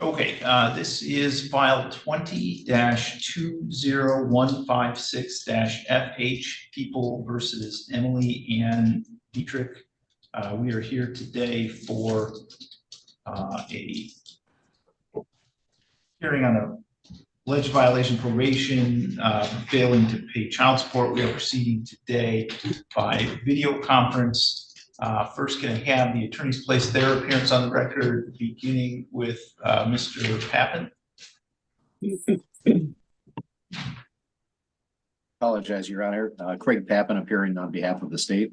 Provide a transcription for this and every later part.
Okay, this is file 20-20156-FH, People versus Emily Ann Dietrich. We are here today for a hearing on a alleged violation of probation, failing to pay child support. We are proceeding today by video conference. First, can I have the attorneys place their appearance on the record, beginning with Mr. Pappen? Apologize, Your Honor. Craig Pappen appearing on behalf of the state.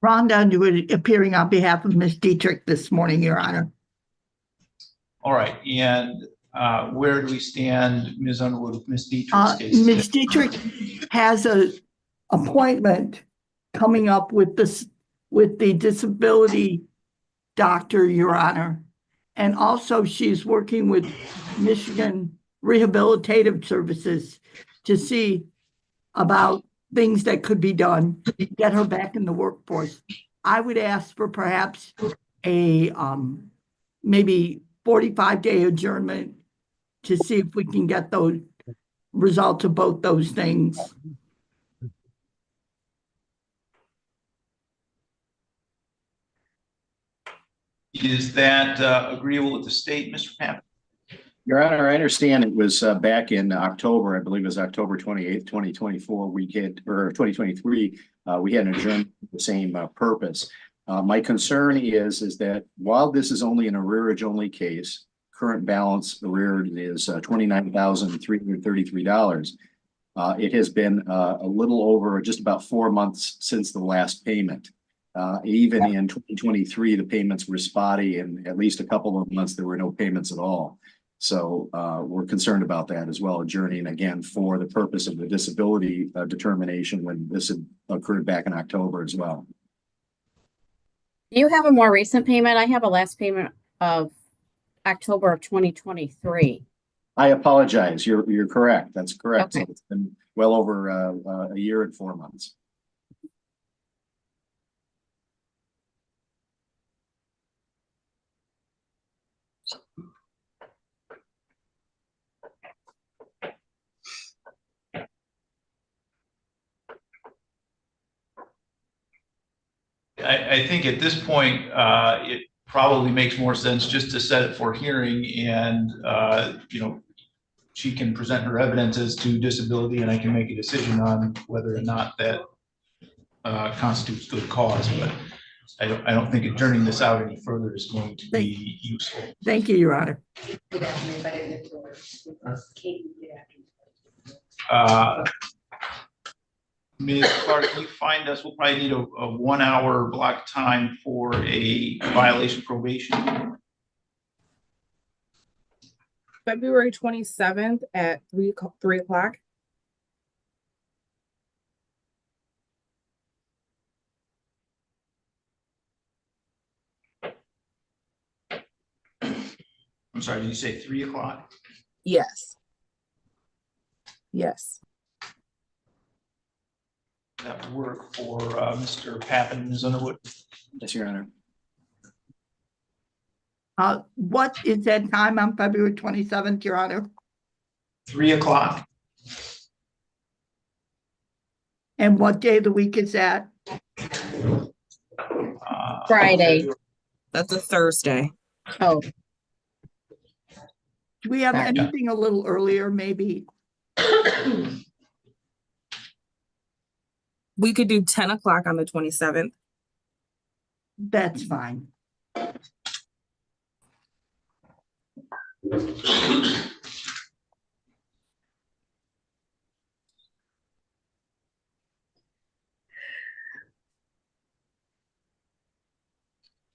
Rhonda, you were appearing on behalf of Ms. Dietrich this morning, Your Honor. All right, and where do we stand, Ms. Underwood, with Ms. Dietrich's case? Ms. Dietrich has an appointment coming up with the disability doctor, Your Honor. And also she's working with Michigan Rehabilitative Services to see about things that could be done to get her back in the workforce. I would ask for perhaps a maybe 45-day adjournment to see if we can get those results of both those things. Is that agreeable with the state, Mr. Pappen? Your Honor, I understand it was back in October, I believe it was October 28th, 2024, or 2023, we had an adjournment for the same purpose. My concern is that while this is only an arrearage only case, current balance arreared is $29,333. It has been a little over just about 4 months since the last payment. Even in 2023, the payments were spotty, and at least a couple of months there were no payments at all. So we're concerned about that as well, adjourning again for the purpose of the disability determination when this had occurred back in October as well. Do you have a more recent payment? I have a last payment of October of 2023. I apologize. You're correct. That's correct. Okay. So it's been well over a year and 4 months. I think at this point, it probably makes more sense just to set it for hearing, and she can present her evidence as to disability, and I can make a decision on whether or not that constitutes good cause. But I don't think adjourning this out any further is going to be useful. Thank you, Your Honor. Ms. Clark, can you find us? We'll probably need a 1 hour block time for a violation probation. February 27th at 3 o'clock. I'm sorry, did you say 3 o'clock? Yes. Yes. That would work for Mr. Pappen and Ms. Underwood. Yes, Your Honor. What is that time on February 27th, Your Honor? 3 o'clock. And what day of the week is that? Friday. That's a Thursday. Oh, Do we have anything a little earlier, maybe? We could do 10 o'clock on the 27th. That's fine.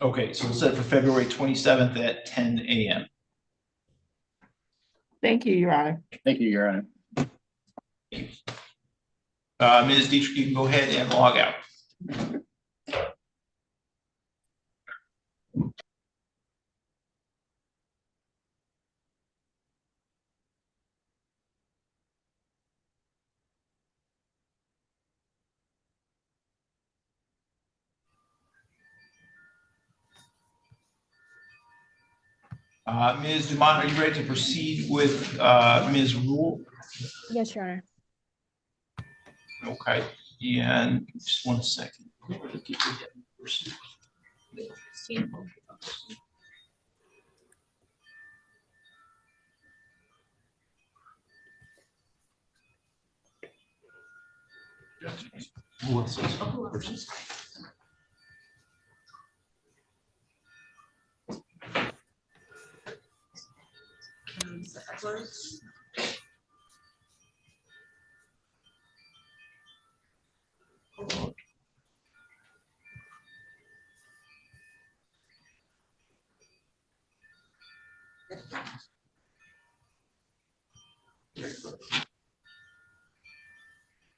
Okay, so we'll set it for February 27th at 10 a.m. Thank you, Your Honor. Thank you, Your Honor. Ms. Dietrich, you can go ahead and log out. Ms. Dumont, are you ready to proceed with Ms. Rule? Yes, Your Honor. Okay, and just 1 second. Who else is?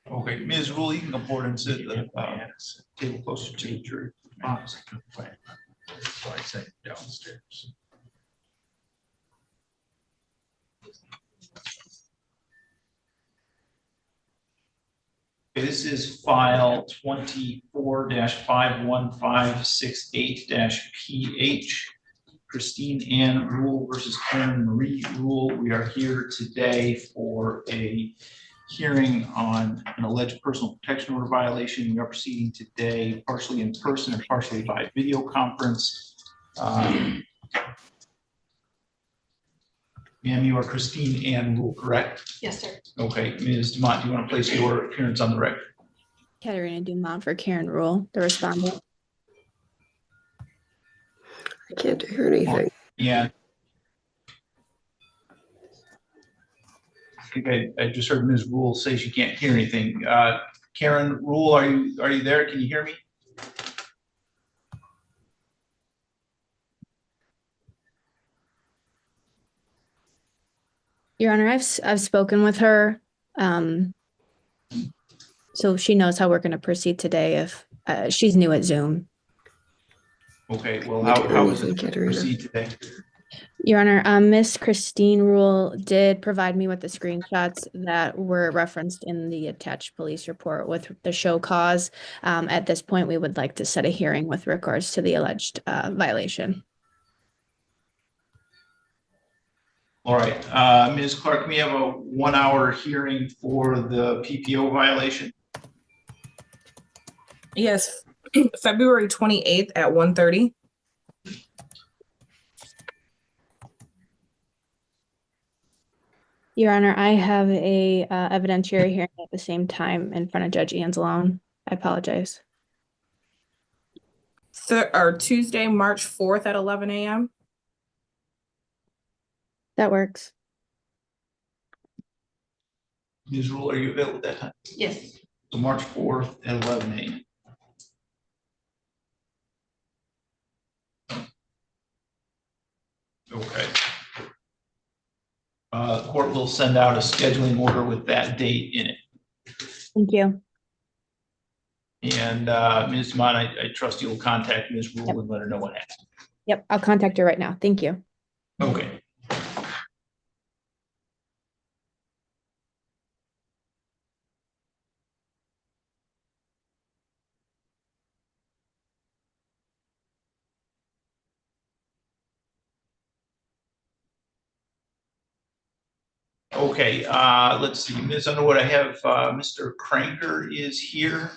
Okay, Ms. Rule, you can come forward and sit at the table closer to the jury. So I said downstairs. Okay, this is file 24-51568-PH. Christine Ann Rule versus Karen Marie Rule. We are here today for a hearing on an alleged personal protection order violation. We are proceeding today partially in person and partially by video conference. Ma'am, you are Christine Ann Rule, correct? Yes, sir. Okay, Ms. Dumont, do you want to place your appearance on the record? Katerina Dumont for Karen Rule, the respondent. I can't hear anything. Yeah. I think I just heard Ms. Rule say she can't hear anything. Karen Rule, are you there? Can you hear me? Your Honor, I've spoken with her, so she knows how we're going to proceed today. If she's new at Zoom. Okay, well, how is it proceed today? Your Honor, Miss Christine Rule did provide me with the screenshots that were referenced in the attached police report with the show cause. At this point, we would like to set a hearing with regards to the alleged violation. All right, Ms. Clark, can we have a 1 hour hearing for the PPO violation? Yes, February 28th at 1:30. Your Honor, I have a evidentiary hearing at the same time in front of Judge Anzalone. I apologize. Or Tuesday, March 4th at 11 a.m. That works. Ms. Rule, are you available at that time? Yes. So March 4th at 11 a.m. Okay. Court will send out a scheduling order with that date in it. Thank you. And Ms. Dumont, I trust you'll contact Ms. Rule and let her know what happened. Yep, I'll contact her right now. Thank you. Okay. Okay, let's see, Ms. Underwood, I have Mr. Cranker is here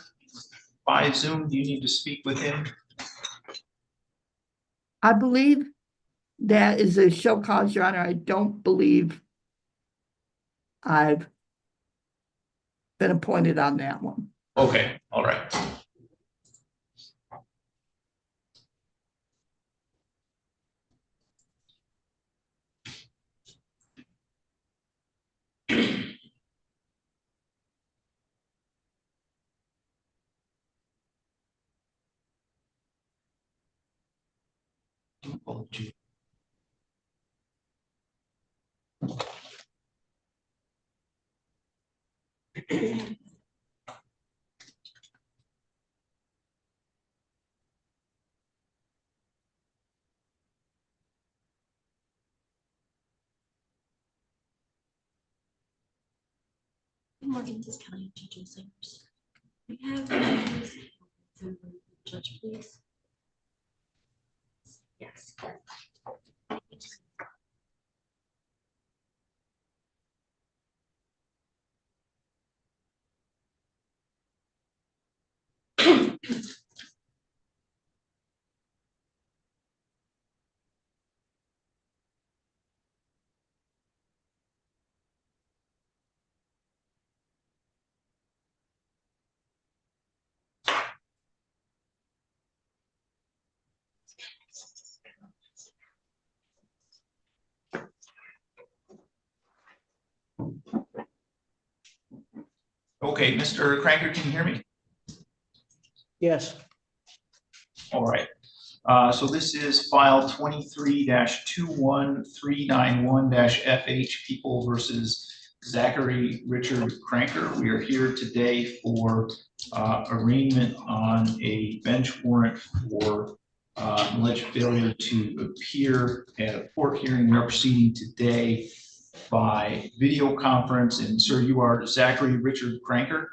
by Zoom. Do you need to speak with him? I believe that is a show cause, Your Honor. I don't believe I've been appointed on that one. Okay, all right. Good morning, this is County Judge Sanders. We have Judge, please. Yes. Okay, Mr. Cranker, can you hear me? Yes, All right. So this is file 23-21391-FH, People versus Zachary Richard Cranker. We are here today for arraignment on a bench warrant for alleged failure to appear at a court hearing. We are proceeding today by video conference. And sir, you are Zachary Richard Cranker?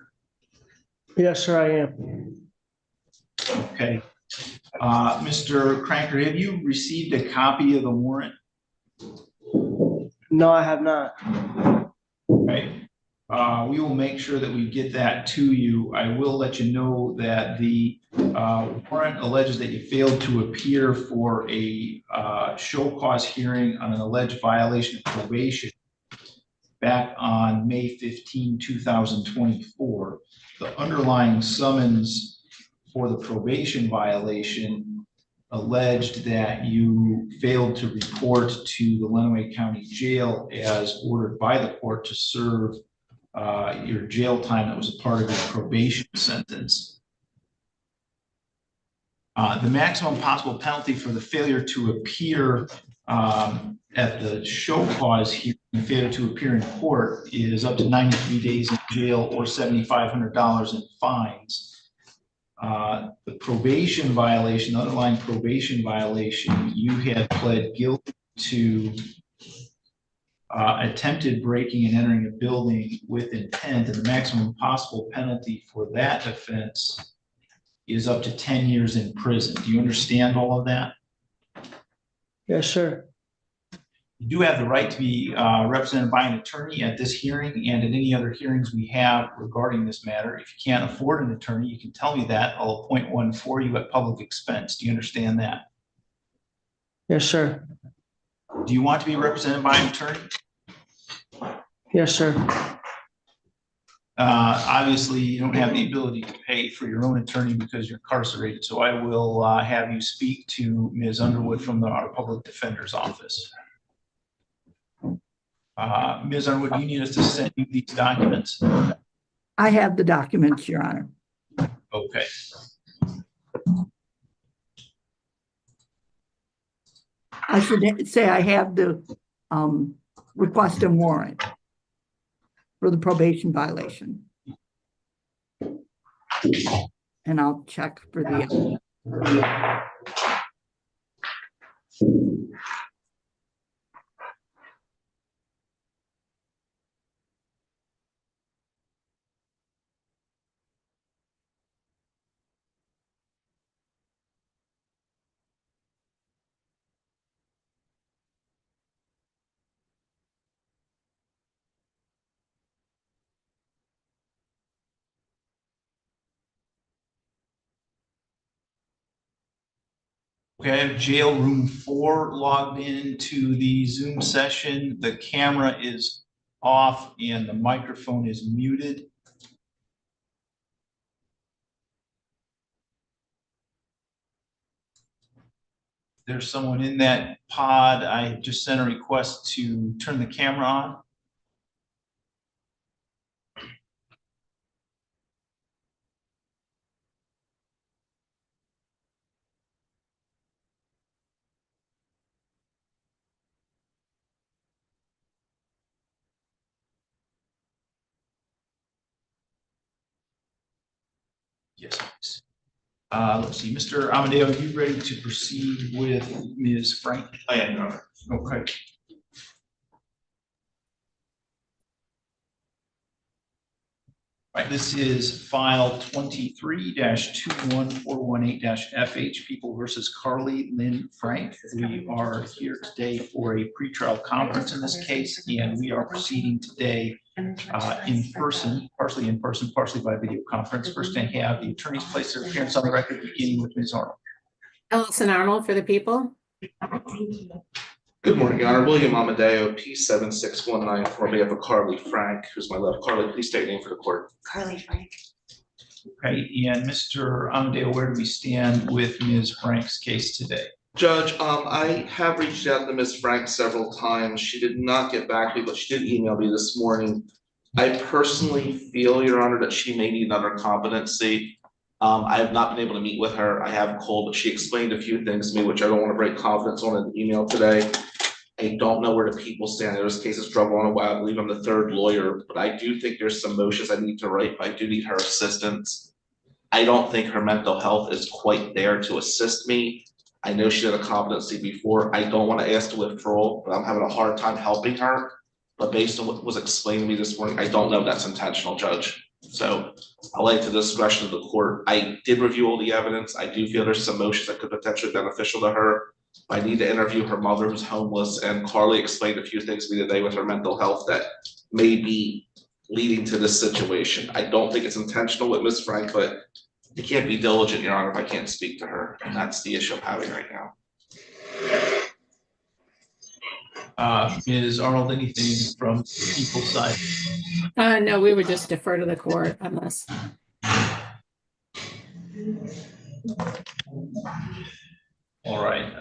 yes, sir, I am. Okay. Mr. Cranker, have you received a copy of the warrant? No, I have not. Right. We will make sure that we get that to you. I will let you know that the warrant alleges that you failed to appear for a show cause hearing on an alleged violation of probation back on May 15, 2024. The underlying summons for the probation violation alleged that you failed to report to the Lenawee County Jail as ordered by the court to serve your jail time that was a part of your probation sentence. The maximum possible penalty for the failure to appear at the show cause hearing, failure to appear in court, is up to 93 days in jail or $7,500 in fines. The probation violation, the underlying probation violation, you had pled guilty to attempted breaking and entering a building with intent, and the maximum possible penalty for that offense is up to 10 years in prison. Do you understand all of that? Yes, sir. You do have the right to be represented by an attorney at this hearing and at any other hearings we have regarding this matter. If you can't afford an attorney, you can tell me that. I'll appoint one for you at public expense. Do you understand that? Yes, sir. Do you want to be represented by an attorney? Yes, sir. Obviously, you don't have the ability to pay for your own attorney because you're incarcerated. So I will have you speak to Ms. Underwood from our public defender's office. Ms. Underwood, do you need us to send you these documents? I have the documents, Your Honor. Okay. I should say I have the request and warrant for the probation violation. And I'll check for the. Okay, I have jail room 4 logged into the Zoom session. The camera is off and the microphone is muted. There's someone in that pod. I just sent a request to turn the camera on. Yes, please. Let's see, Mr. Amadeo, are you ready to proceed with Ms. Frank? I am, Your Honor. Okay. All right, this is file 23-21418-FH, People versus Carly Lynn Frank. We are here today for a pretrial conference in this case, and we are proceeding today in person, partially by video conference. First, I have the attorneys place their appearance on the record, beginning with Ms. Arnold. Ellison Arnold for the people. Good morning, Your Honor. William Amadeo, P7619, for behalf of Carly Frank, who's my left. Carly, please state your name for the court. Carly Frank. Okay, and Mr. Amadeo, where do we stand with Ms. Frank's case today? Judge, I have reached out to Ms. Frank several times. She did not get back to me, but she did email me this morning. I personally feel, Your Honor, that she may need another competency. I have not been able to meet with her. I have called, but she explained a few things to me, which I don't want to break confidence on in email today. I don't know where the people stand. This case has struggled on a while. I believe I'm the third lawyer, but I do think there's some motions I need to write, but I do need her assistance. I don't think her mental health is quite there to assist me. I know she did a competency before. I don't want to ask to withdraw, but I'm having a hard time helping her. But based on what was explained to me this morning, I don't know if that's intentional, Judge. So I'll lay to the discretion of the court. I did review all the evidence. I do feel there's some motions that could potentially be beneficial to her. I need to interview her mother who's homeless, and Carly explained a few things to me today with her mental health that may be leading to this situation. I don't think it's intentional with Ms. Frank, but you can't be diligent, Your Honor, if I can't speak to her, and that's the issue I'm having right now. Ms. Arnold, anything from the people's side? No, we would just defer to the court on this. All right.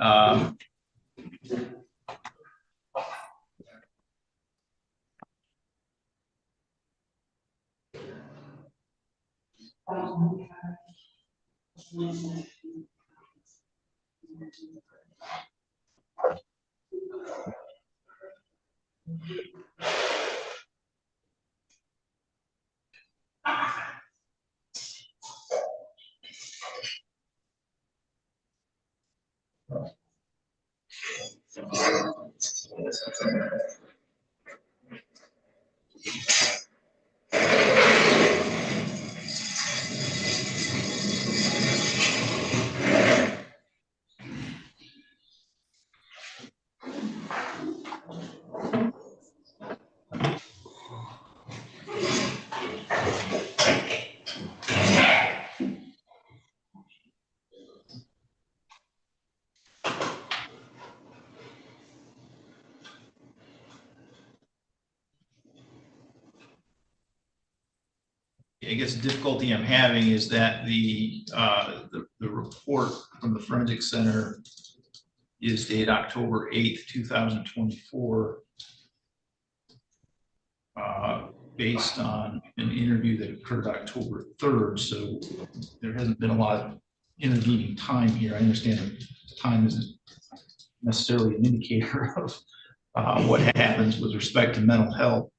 I guess the difficulty I'm having is that the report from the Forensic Center is dated October 8th, 2024, based on an interview that occurred October 3rd. So there hasn't been a lot of intervening time here. I understand that time isn't necessarily an indicator of what happens with respect to mental health.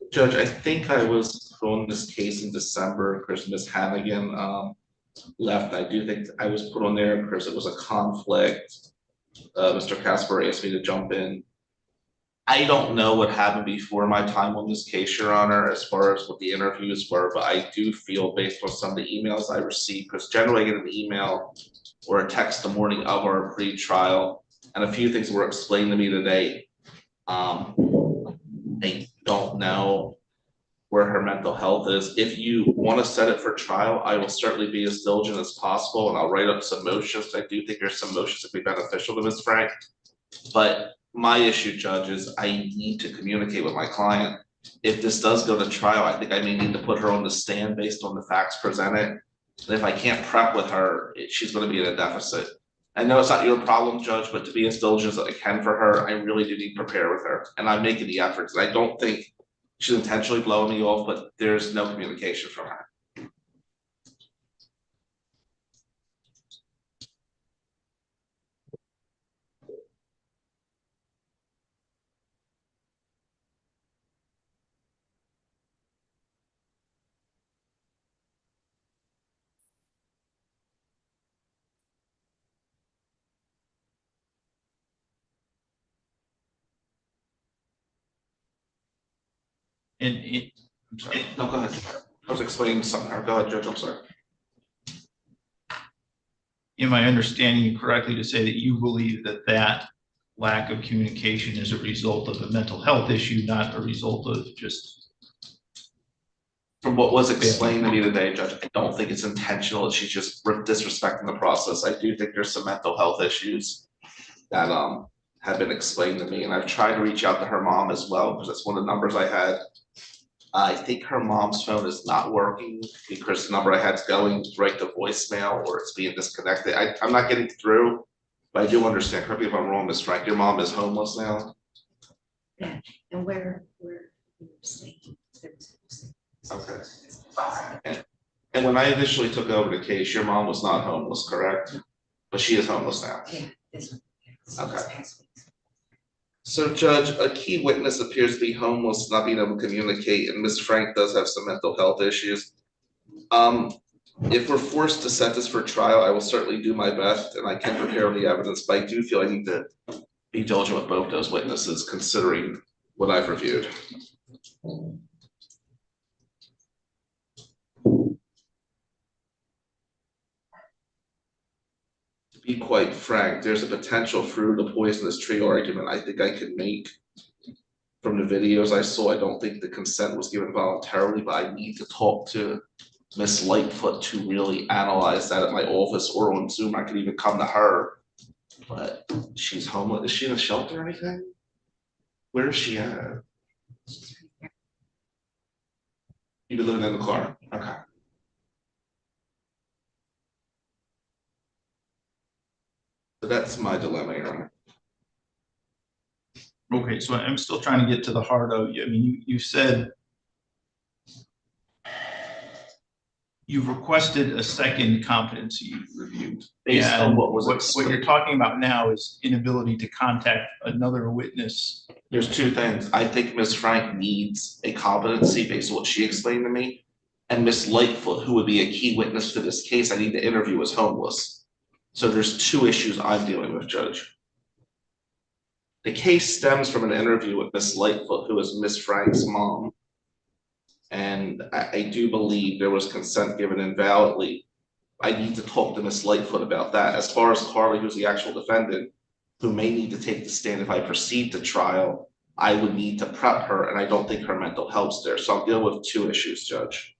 Judge, I think I was on this case in December because Ms. Hannigan left. I do think I was put on there because it was a conflict. Mr. Casper asked me to jump in. I don't know what happened before my time on this case, Your Honor, as far as what the interviews were, but I do feel based on some of the emails I received, because generally I get an email or a text the morning of our pre-trial, and a few things were explained to me today. I don't know where her mental health is. If you want to set it for trial, I will certainly be as diligent as possible, and I'll write up some motions. I do think there's some motions that would be beneficial to Ms. Frank. But my issue, Judge, is I need to communicate with my client. If this does go to trial, I think I may need to put her on the stand based on the facts presented. And if I can't prep with her, she's going to be in a deficit. I know it's not your problem, Judge, but to be as diligent as I can for her, I really do need to prepare with her. And I'm making the efforts. And I don't think she's intentionally blowing me off, but there's no communication from her. I'm sorry. No, go ahead. I was explaining something. Go ahead, Judge. I'm sorry. Am I understanding you correctly to say that you believe that that lack of communication is a result of a mental health issue, not a result of just? From what was explained to me today, Judge, I don't think it's intentional. She's just disrespecting the process. I do think there's some mental health issues that have been explained to me, and I've tried to reach out to her mom as well because that's one of the numbers I had. I think her mom's phone is not working because the number I had is going right to voicemail or it's being disconnected. I'm not getting through, but I do understand. Correct me if I'm wrong, Ms. Frank. Your mom is homeless now. Yeah, and where you're staying. Okay. And when I initially took over the case, your mom was not homeless, correct? But she is homeless now. Yeah, this one. Okay. So Judge, a key witness appears to be homeless, not being able to communicate, and Ms. Frank does have some mental health issues. If we're forced to set this for trial, I will certainly do my best, and I can prepare the evidence, but I do feel I need to be diligent with both those witnesses, considering what I've reviewed. To be quite frank, there's a potential fruit of the poisonous tree argument I think I could make. From the videos I saw, I don't think the consent was given voluntarily, but I need to talk to Miss Lightfoot to really analyze that at my office or on Zoom. I could even come to her. But she's homeless. Is she in a shelter or anything? Where is she at? You've been living in the car? Okay. So that's my dilemma, Your Honor. Okay, so I'm still trying to get to the heart of, I mean, you said you've requested a second competency review. Based on And what was what explained. you're talking about now is inability to contact another witness. There's two things. I think Ms. Frank needs a competency based on what she explained to me. And Ms. Lightfoot, who would be a key witness to this case, I need to interview, is homeless. So there's two issues I'm dealing with, Judge. The case stems from an interview with Ms. Lightfoot, who is Ms. Frank's mom. And I do believe there was consent given invalidly. I need to talk to Ms. Lightfoot about that. As far as Carly, who's the actual defendant, who may need to take the stand if I proceed to trial, I would need to prep her, and I don't think her mental health's there. So I'm dealing with two issues, Judge.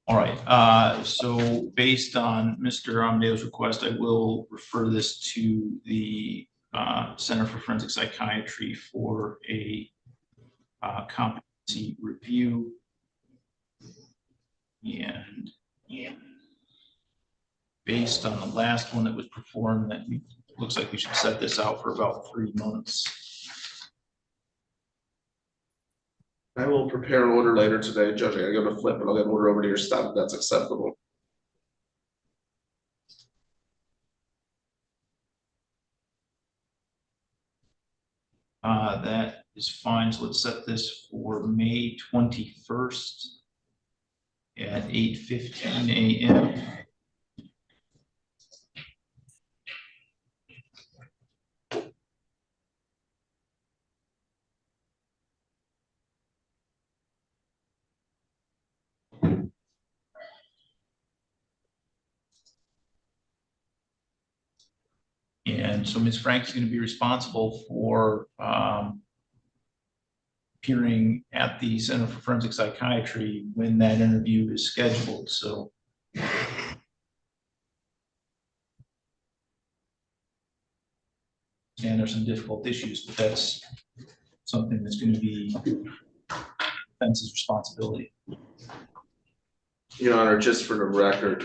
All right, so based on Mr. Amadeo's request, I will refer this to the Center for Forensic Psychiatry for a competency review. And based on the last one that was performed, that looks like we should set this out for about 3 months. I will prepare an order later today, Judge. I gotta go to Flip, but I'll get an order over to your staff if that's acceptable. That is fine. So let's set this for May 21st at 8:15 a.m. And so Ms. Frank's going to be responsible for appearing at the Center for Forensic Psychiatry when that interview is scheduled. So and there's some difficult issues, but that's something that's going to be defense's responsibility. Your Honor, just for the record,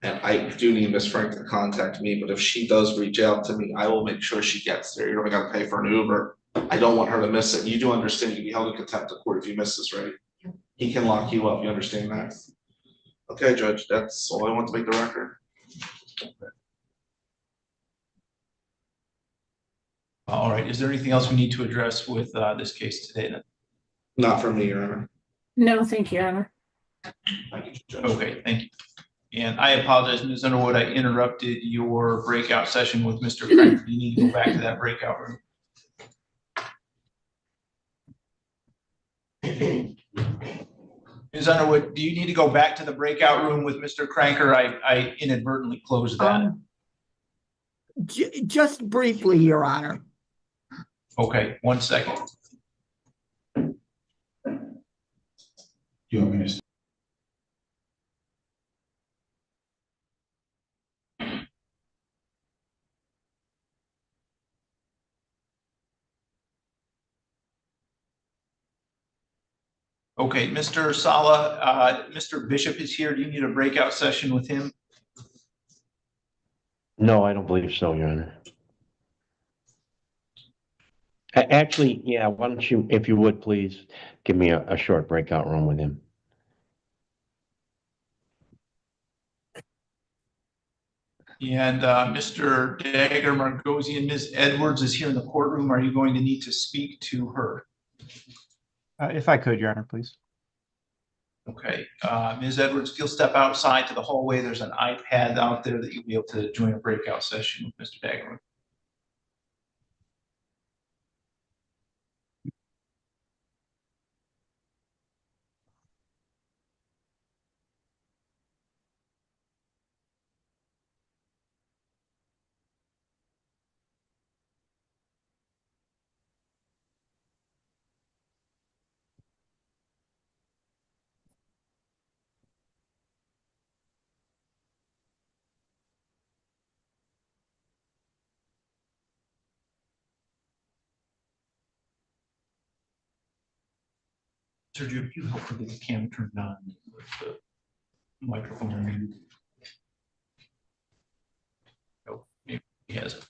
and I do need Ms. Frank to contact me, but if she does reach out to me, I will make sure she gets there. You're only gonna pay for an Uber. I don't want her to miss it. You do understand you'd be held in contempt of court if you miss this, right? He can lock you up. You understand that? Okay, Judge, that's all I want to make the record. All right. Is there anything else we need to address with this case today then? Not from me, Your Honor. No, thank you, Honor. Thank you, Judge. Okay, thank you. And I apologize, Ms. Underwood, I interrupted your breakout session with Mr. Frank. You need to go back to that breakout room. Ms. Underwood, do you need to go back to the breakout room with Mr. Cranker? I inadvertently closed that. Just briefly, Your Honor. Okay, 1 second. You want me to? Okay, Mr. Sala, Mr. Bishop is here. Do you need a breakout session with him? No, I don't believe so, Your Honor. Actually, yeah, why don't you, if you would, please give me a short breakout room with him. And Mr. Dagger Margosian, Ms. Edwards is here in the courtroom. Are you going to need to speak to her? If I could, Your Honor, please. Okay, Ms. Edwards, if you'll step outside to the hallway, there's an iPad out there that you'll be able to join a breakout session with Mr. Dagger. Sergio, if you help her get the camera turned on, the microphone muted. Oh, maybe he has it.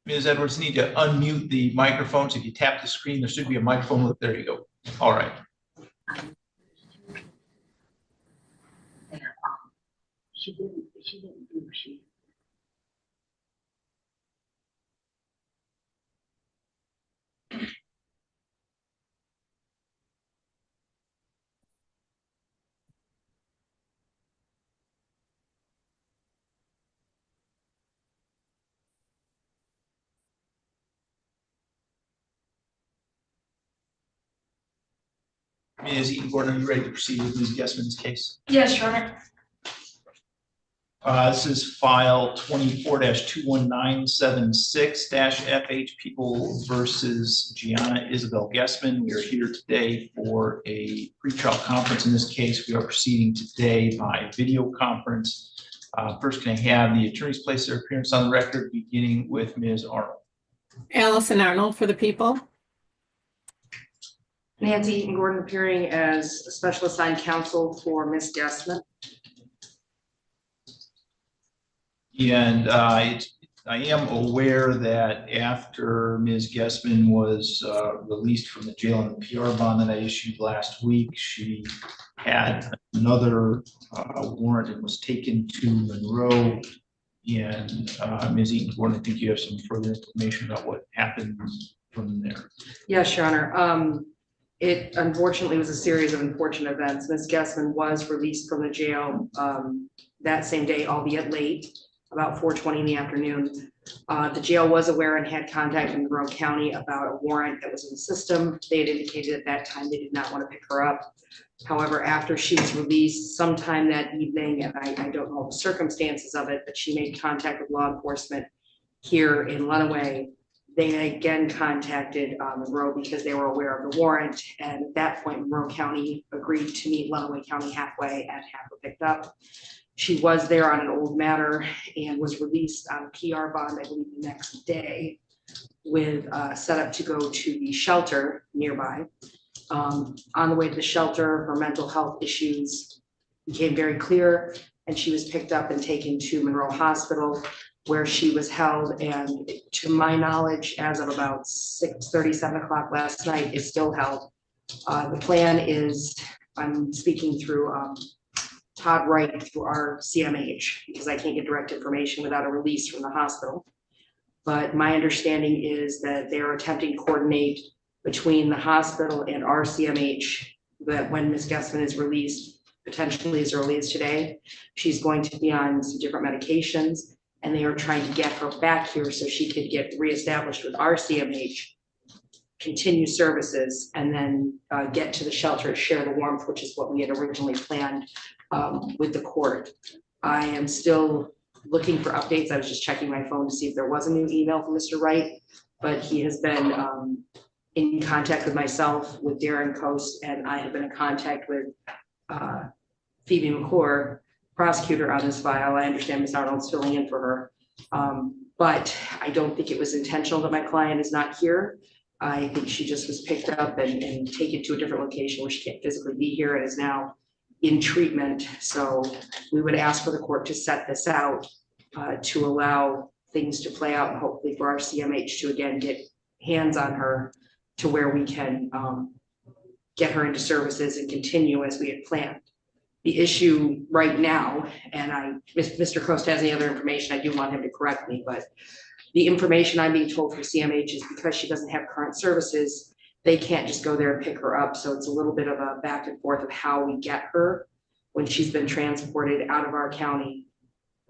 Ms. Edwards, need to unmute the microphones. If you tap the screen, there should be a microphone. There you go. All right. She didn't do, she. Ms. Eaton Gordon, are you ready to proceed with Ms. Gessman's case? Yes, Your Honor. This is file 24-21976-FH People versus Gianna Isabel Gessman. We are here today for a pretrial conference in this case. We are proceeding today by video conference. First, can I have the attorneys place their appearance on the record, beginning with Ms. Arnold? Allison Arnold for the people. Nancy Eaton Gordon appearing as a special assigned counsel for Ms. Gessman. And I am aware that after Ms. Gessman was released from the jail on the PR bond that I issued last week, she had another warrant and was taken to Monroe. And Ms. Eaton Gordon, I think you have some further information about what happened from there. Yes, Your Honor. It unfortunately was a series of unfortunate events. Ms. Gessman was released from the jail that same day, albeit late, about 4:20 in the afternoon. The jail was aware and had contacted Monroe County about a warrant that was in the system. They had indicated at that time they did not want to pick her up. However, after she was released sometime that evening, and I don't know the circumstances of it, but she made contact with law enforcement here in Lenawee. They again contacted Monroe because they were aware of the warrant. And at that point, Monroe County agreed to meet Lenawee County halfway and have her picked up. She was there on an old matter and was released on a PR bond, I believe, the next day, with set up to go to the shelter nearby. On the way to the shelter, her mental health issues became very clear, and she was picked up and taken to Monroe Hospital, where she was held. And to my knowledge, as of about 6:30, 7 o'clock last night, is still held. The plan is, I'm speaking through Todd Wright through our CMH, because I can't get direct information without a release from the hospital. But my understanding is that they are attempting to coordinate between the hospital and our CMH, that when Ms. Gessman is released, potentially as early as today, she's going to be on some different medications, and they are trying to get her back here so she could get reestablished with our CMH, continue services, and then get to the shelter to share the warmth, which is what we had originally planned with the court. I am still looking for updates. I was just checking my phone to see if there was a new email from Mr. Wright, but he has been in contact with myself, with Darren Coast, and I have been in contact with Phoebe McClure, prosecutor on this file. I understand Ms. Arnold's filling in for her, but I don't think it was intentional that my client is not here. I think she just was picked up and taken to a different location where she can't physically be here and is now in treatment. So we would ask for the court to set this out to allow things to play out and hopefully for our CMH to again get hands on her to where we can get her into services and continue as we had planned. The issue right now, and if Mr. Coast has any other information, I do want him to correct me, but the information I'm being told from CMH is because she doesn't have current services, they can't just go there and pick her up. So it's a little bit of a back and forth of how we get her when she's been transported out of our county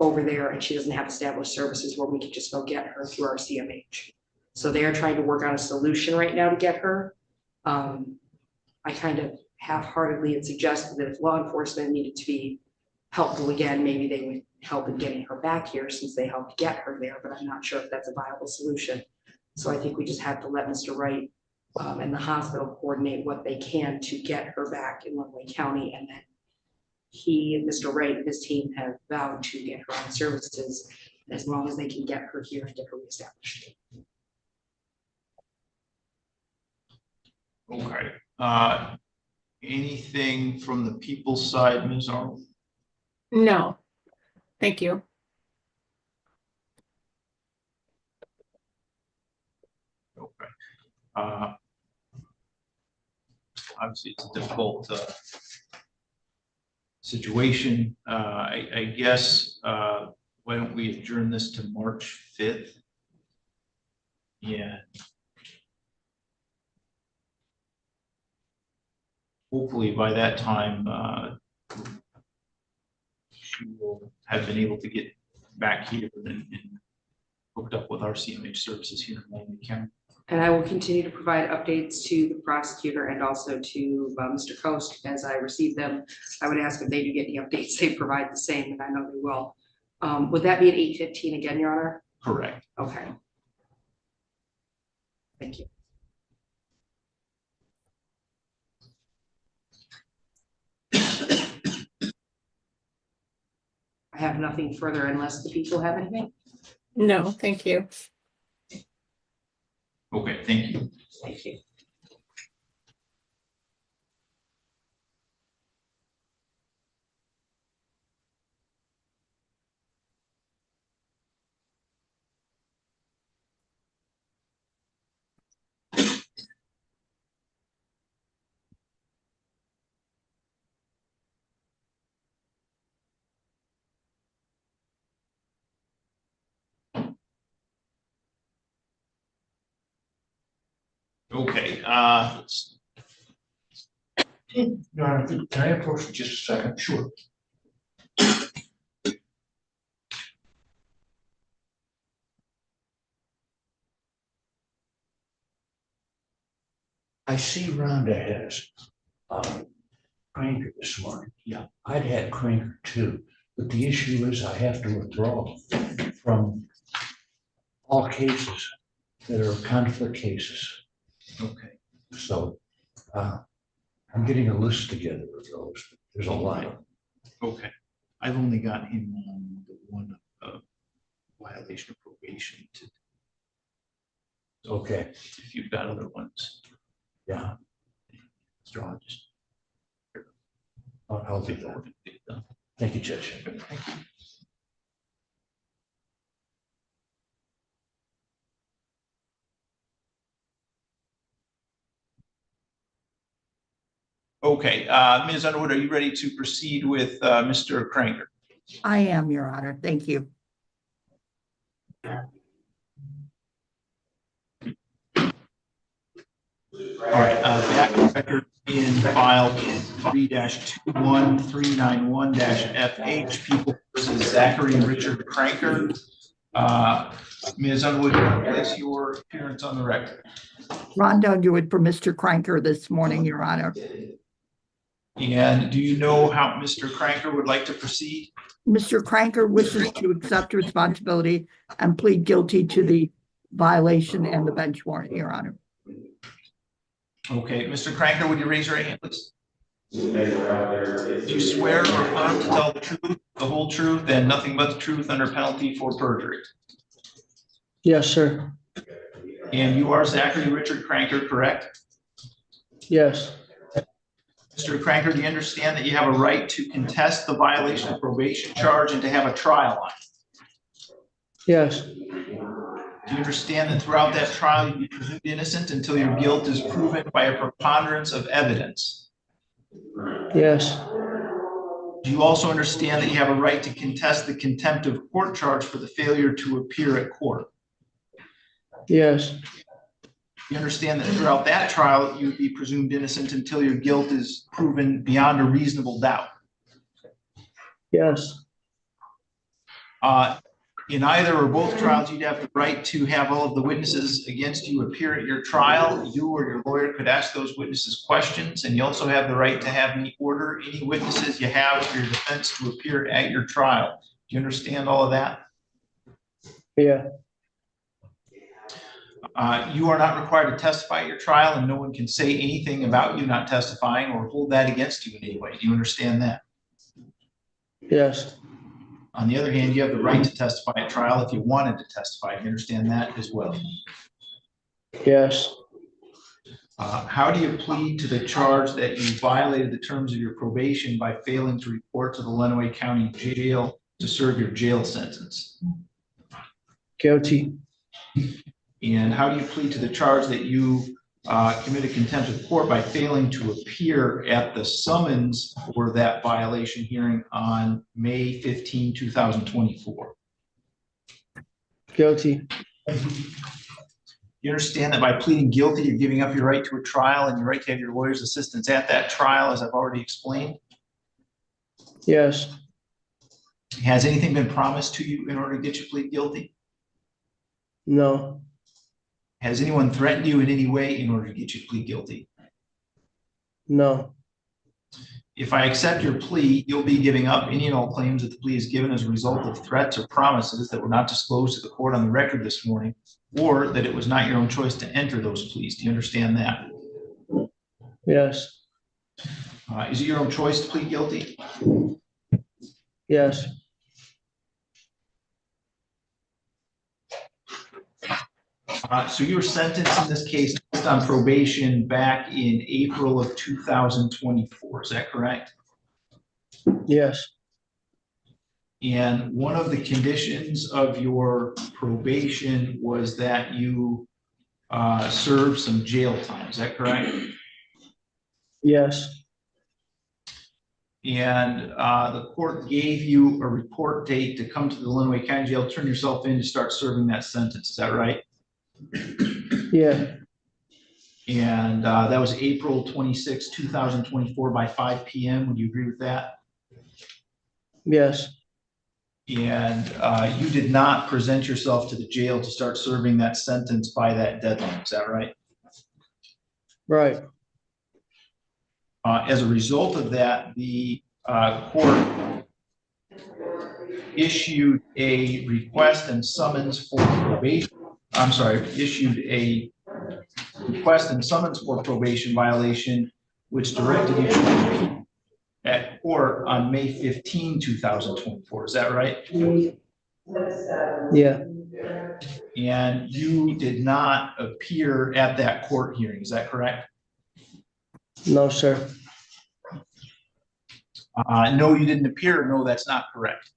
over there and she doesn't have established services where we can just go get her through our CMH. So they are trying to work on a solution right now to get her. I kind of half-heartedly had suggested that if law enforcement needed to be helpful again, maybe they would help in getting her back here since they helped get her there, but I'm not sure if that's a viable solution. So I think we just have to let Mr. Wright and the hospital coordinate what they can to get her back in Ludwig County. And then he and Mr. Wright and his team have vowed to get her on services as long as they can get her here and get her reestablished. Okay. Anything from the people's side, Ms. Arnold? No, thank you. Okay. Obviously, it's a difficult situation. I guess, why don't we adjourn this to March 5th? Yeah. Hopefully by that time, she will have been able to get back here and hooked up with our CMH services here in Miami County. And I will continue to provide updates to the prosecutor and also to Mr. Coast as I receive them. I would ask if they do get any updates, they provide the same, and I know they will. Would that be at 8:15 again, Your Honor? Correct. Okay. Thank you. I have nothing further unless the people have anything. No, thank you. Okay, thank you. Thank you. Okay, Your Honor, can I approach for just a second? Sure. I see Rhonda has Cranker this morning. Yeah, I'd had Cranker too, but the issue is I have to withdraw from all cases that are conflict cases. okay. So I'm getting a list together of those. There's a lot. Okay. I've only got him on the one violation of probation to. Okay. If you've got other ones. Yeah. So I'll just. I'll do that. Thank you, Judge. Thank you. Okay, Ms. Underwood, are you ready to proceed with Mr. Cranker? I am, Your Honor. Thank you. All right, that record in file 3-21391-FH, People versus Zachary and Richard Cranker. Ms. Underwood, place your appearance on the record. Rhonda Underwood for Mr. Cranker this morning, Your Honor. And do you know how Mr. Cranker would like to proceed? Mr. Cranker wishes to accept responsibility and plead guilty to the violation and the bench warrant, Your Honor. Okay, Mr. Cranker, would you raise your hand, please? Do you swear or affirm to tell the truth, the whole truth, and nothing but the truth under penalty for perjury? Yes, sir. And you are Zachary Richard Cranker, correct? Yes. Mr. Cranker, do you understand that you have a right to contest the violation of probation charge and to have a trial on it? Yes. Do you understand that throughout that trial, you'll be presumed innocent until your guilt is proven by a preponderance of evidence? Yes. Do you also understand that you have a right to contest the contempt of court charge for the failure to appear at court? Yes. You understand that throughout that trial, you would be presumed innocent until your guilt is proven beyond a reasonable doubt? Yes. In either or both trials, you'd have the right to have all of the witnesses against you appear at your trial. You or your lawyer could ask those witnesses questions, and you also have the right to have me order any witnesses you have for your defense to appear at your trial. Do you understand all of that? Yeah. You are not required to testify at your trial, and no one can say anything about you not testifying or hold that against you in any way. Do you understand that? Yes. On the other hand, you have the right to testify at trial if you wanted to testify. Do you understand that as well? Yes. How do you plead to the charge that you violated the terms of your probation by failing to report to the Lenawee County Jail to serve your jail sentence? Guilty. And how do you plead to the charge that you committed contempt of court by failing to appear at the summons for that violation hearing on May 15, 2024? Guilty. You understand that by pleading guilty, you're giving up your right to a trial and your right to have your lawyer's assistance at that trial, as I've already explained? Yes. Has anything been promised to you in order to get you to plead guilty? No. Has anyone threatened you in any way in order to get you to plead guilty? No. If I accept your plea, you'll be giving up any and all claims that the plea is given as a result of threats or promises that were not disclosed to the court on the record this morning, or that it was not your own choice to enter those pleas. Do you understand that? Yes. Is it your own choice to plead guilty? Yes. So you were sentenced in this case based on probation back in April of 2024. Is that correct? Yes. And one of the conditions of your probation was that you served some jail time. Is that correct? Yes. And the court gave you a report date to come to the Lenawee County Jail, turn yourself in to start serving that sentence. Is that right? Yeah. And that was April 26, 2024 by 5 p.m. Would you agree with that? Yes. And you did not present yourself to the jail to start serving that sentence by that deadline. Is that right? Right. As a result of that, the court issued a request and summons for probation. I'm sorry, issued a request and summons for probation violation, which directed you to appear at court on May 15, 2024. Is that right? Yeah. And you did not appear at that court hearing. Is that correct? No, sir. No, you didn't appear. No, that's not correct.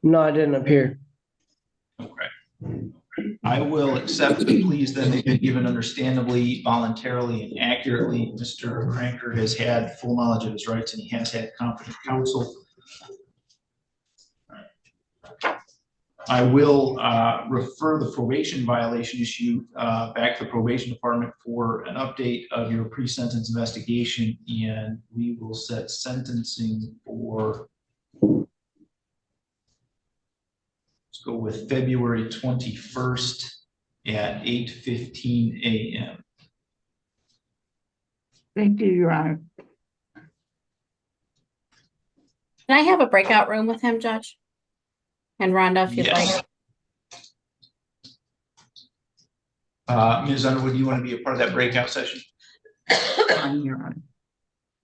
No, I didn't appear. Okay. I will accept the pleas that they've been given understandably, voluntarily, and accurately. Mr. Cranker has had full knowledge of his rights and he has had competent counsel. I will refer the probation violation issue back to the probation department for an update of your pre-sentence investigation, and we will set sentencing for, let's go with February 21st at 8:15 a.m. Thank you, Your Honor. Can I have a breakout room with him, Judge? And Rhonda, if you'd Yes. like. Ms. Underwood, do you want to be a part of that breakout session? Your Honor.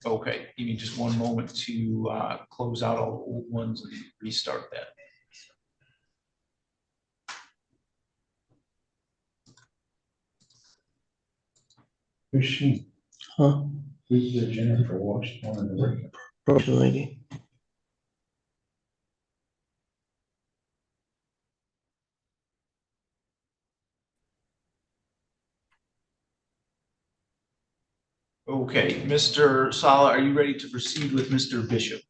Okay, give me just one moment to close out all the old ones and restart that. Who's she? Huh? Who's the Jennifer Washington in the ring? Probation lady. Okay, Mr. Sala, are you ready to proceed with Mr. Bishop?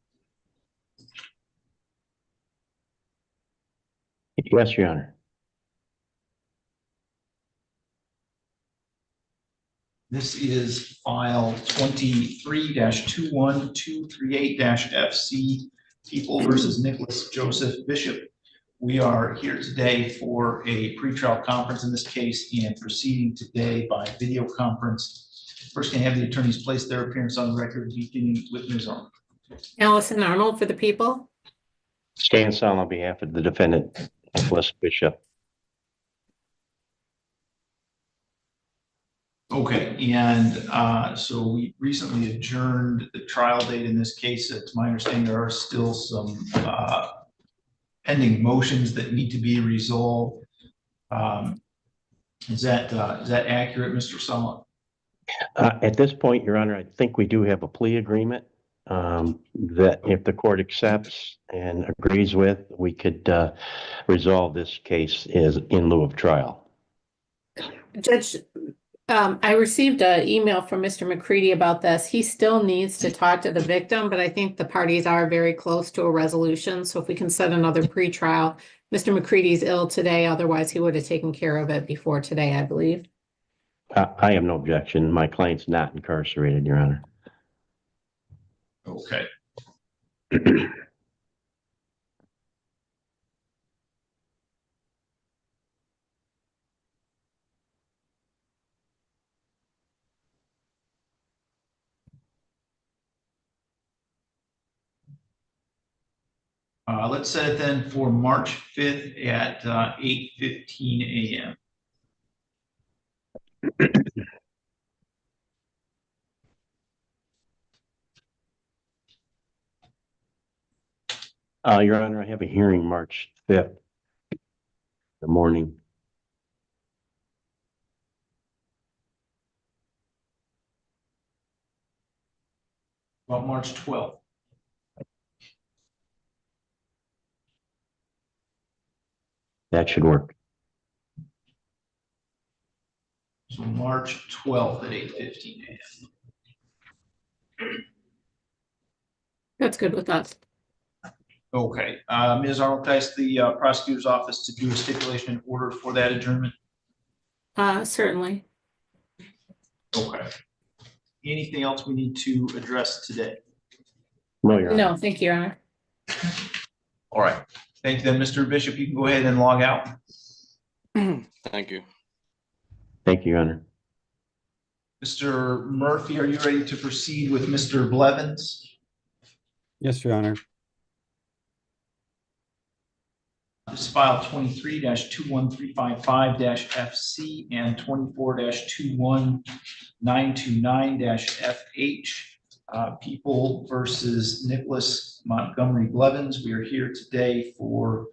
Yes, Your Honor. This is file 23-21238-FC, People versus Nicholas Joseph Bishop. We are here today for a pretrial conference in this case and proceeding today by video conference. First, can I have the attorneys place their appearance on the record, beginning with Ms. Arnold. Allison Arnold for the people. Stan Sal on behalf of the defendant, Nicholas Bishop. Okay, and so we recently adjourned the trial date in this case. To my understanding, there are still some pending motions that need to be resolved. Is that accurate, Mr. Sala? At this point, Your Honor, I think we do have a plea agreement that if the court accepts and agrees with, we could resolve this case in lieu of trial. Judge, I received an email from Mr. McCready about this. He still needs to talk to the victim, but I think the parties are very close to a resolution. So if we can set another pretrial, Mr. McCready's ill today. Otherwise, he would have taken care of it before today, I believe. I have no objection. My client's not incarcerated, Your Honor. Okay. Let's set it then for March 5th at 8:15 a.m. Your Honor, I have a hearing March 5th, the morning. About March 12th. That should work. So March 12th at 8:15 a.m. That's good with us. Okay, Ms. Arnold, can I ask the prosecutor's office to do a stipulation in order for that adjournment? Certainly. Okay. Anything else we need to address today? No, Your Honor. No, thank you, Your Honor. All right. Thank you then, Mr. Bishop. You can go ahead and log out. Thank you. Thank you, Your Honor. Mr. Murphy, are you ready to proceed with Mr. Blevens? Yes, Your Honor. This is file 23-21355-FC and 24-21929-FH. People versus Nicholas Montgomery Blevens. We are here today for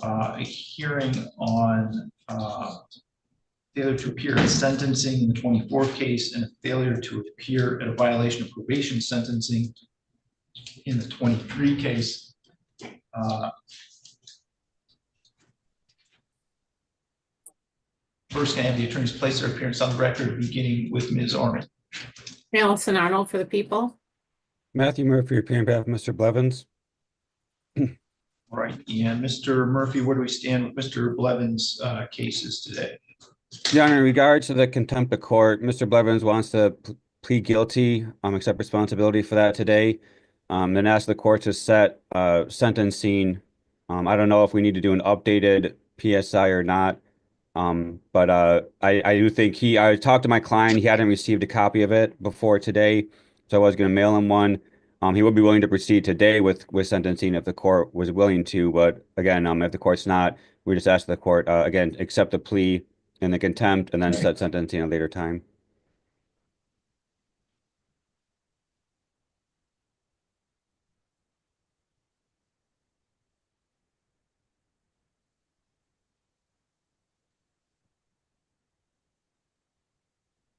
a hearing on failure to appear at sentencing in the 24 case and a failure to appear at a violation of probation sentencing in the 23 case. First, can I have the attorneys place their appearance on the record, beginning with Ms. Arnold. Allison Arnold for the people. Matthew Murphy, appearing on behalf of Mr. Blevens. All right, and Mr. Murphy, where do we stand with Mr. Blevens' cases today? Your Honor, in regard to the contempt of court, Mr. Blevens wants to plead guilty, accept responsibility for that today. Then ask the court to set sentencing. I don't know if we need to do an updated PSI or not. But I do think I talked to my client. He hadn't received a copy of it before today, so I was going to mail him one. He would be willing to proceed today with sentencing if the court was willing to. But again, if the court's not, we just ask the court again accept the plea and the contempt, and then set sentencing at a later time.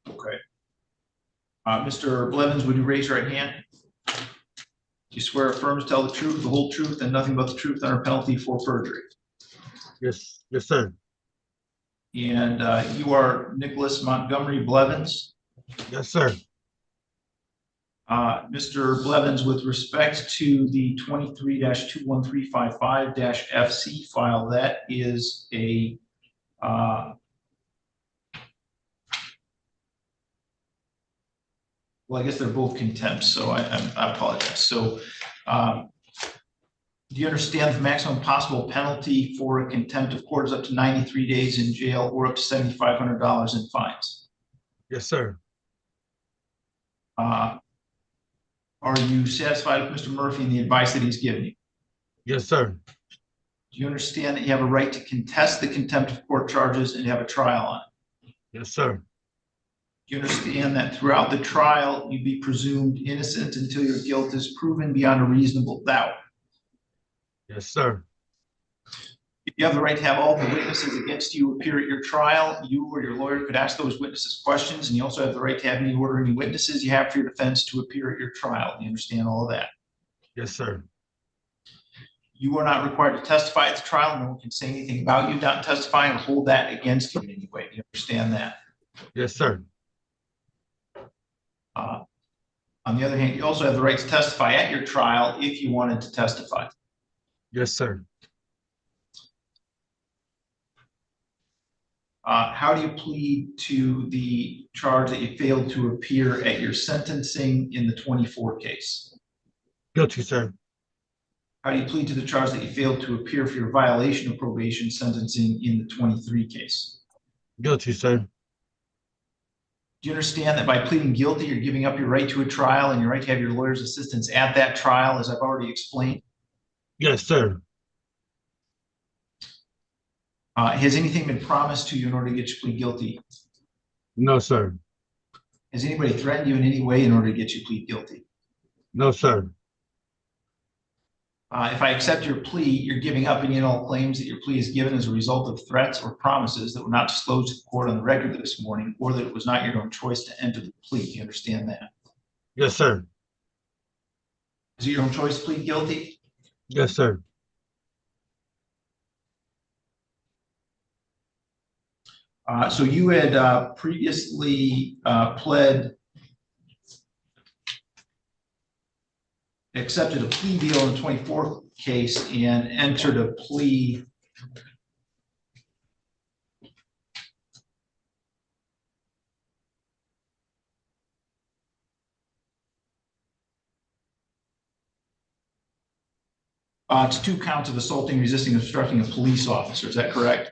Okay. Mr. Blevens, would you raise your right hand? Do you swear or affirm to tell the truth, the whole truth, and nothing but the truth under penalty for perjury? Yes, yes, sir. And you are Nicholas Montgomery Blevens? Yes, sir. Mr. Blevens, with respect to the 23-21355-FC file, that is a well, I guess they're both contempt, so I apologize. So do you understand the maximum possible penalty for a contempt of court is up to 93 days in jail or up to $7,500 in fines? Yes, sir. Are you satisfied with Mr. Murphy and the advice that he's given you? Yes, sir. Do you understand that you have a right to contest the contempt of court charges and have a trial on it? Yes, sir. Do you understand that throughout the trial, you'd be presumed innocent until your guilt is proven beyond a reasonable doubt? Yes, sir. You have the right to have all the witnesses against you appear at your trial. You or your lawyer could ask those witnesses questions, and you also have the right to have any order any witnesses you have for your defense to appear at your trial. Do you understand all of that? Yes, sir. You are not required to testify at the trial. No one can say anything about you not testifying or hold that against you in any way. Do you understand that? Yes, sir. On the other hand, you also have the right to testify at your trial if you wanted to testify. Yes, sir. How do you plead to the charge that you failed to appear at your sentencing in the 24 case? Guilty, sir. How do you plead to the charge that you failed to appear for your violation of probation sentencing in the 23 case? Guilty, sir. Do you understand that by pleading guilty, you're giving up your right to a trial and your right to have your lawyer's assistance at that trial, as I've already explained? Yes, sir. Has anything been promised to you in order to get you plead guilty? No, sir. Has anybody threatened you in any way in order to get you plead guilty? No, sir. If I accept your plea, you're giving up any and all claims that your plea is given as a result of threats or promises that were not disclosed to the court on the record this morning, or that it was not your own choice to enter the plea. Do you understand that? Yes, sir. Is it your own choice to plead guilty? Yes, sir. So you had previously accepted a plea deal in the 24th case and entered a plea to 2 counts of assaulting, resisting, and obstructing a police officer. Is that correct?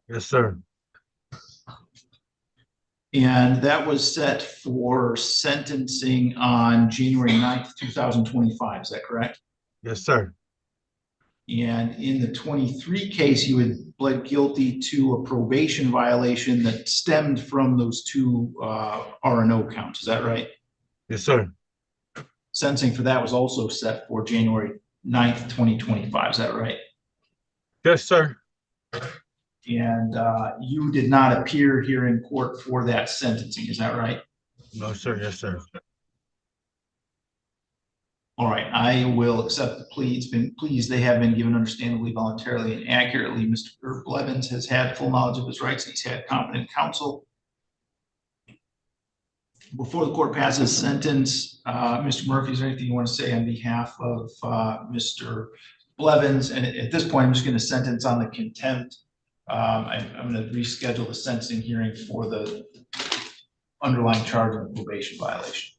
Yes, sir. And that was set for sentencing on January 9th, 2025. Is that correct? Yes, sir. And in the 23 case, you had pled guilty to a probation violation that stemmed from those 2 R&O counts. Is that right? Yes, sir. Sentencing for that was also set for January 9th, 2025. Is that right? Yes, sir. And you did not appear here in court for that sentencing. Is that right? No, sir. Yes, sir. All right, I will accept the plea. It's been pleas. They have been given understandably, voluntarily, and accurately. Mr. Blevens has had full knowledge of his rights. He's had competent counsel. Before the court passes sentence, Mr. Murphy, is there anything you want to say on behalf of Mr. Blevens? And at this point, I'm just going to sentence on the contempt. I'm going to reschedule the sentencing hearing for the underlying charge of probation violation.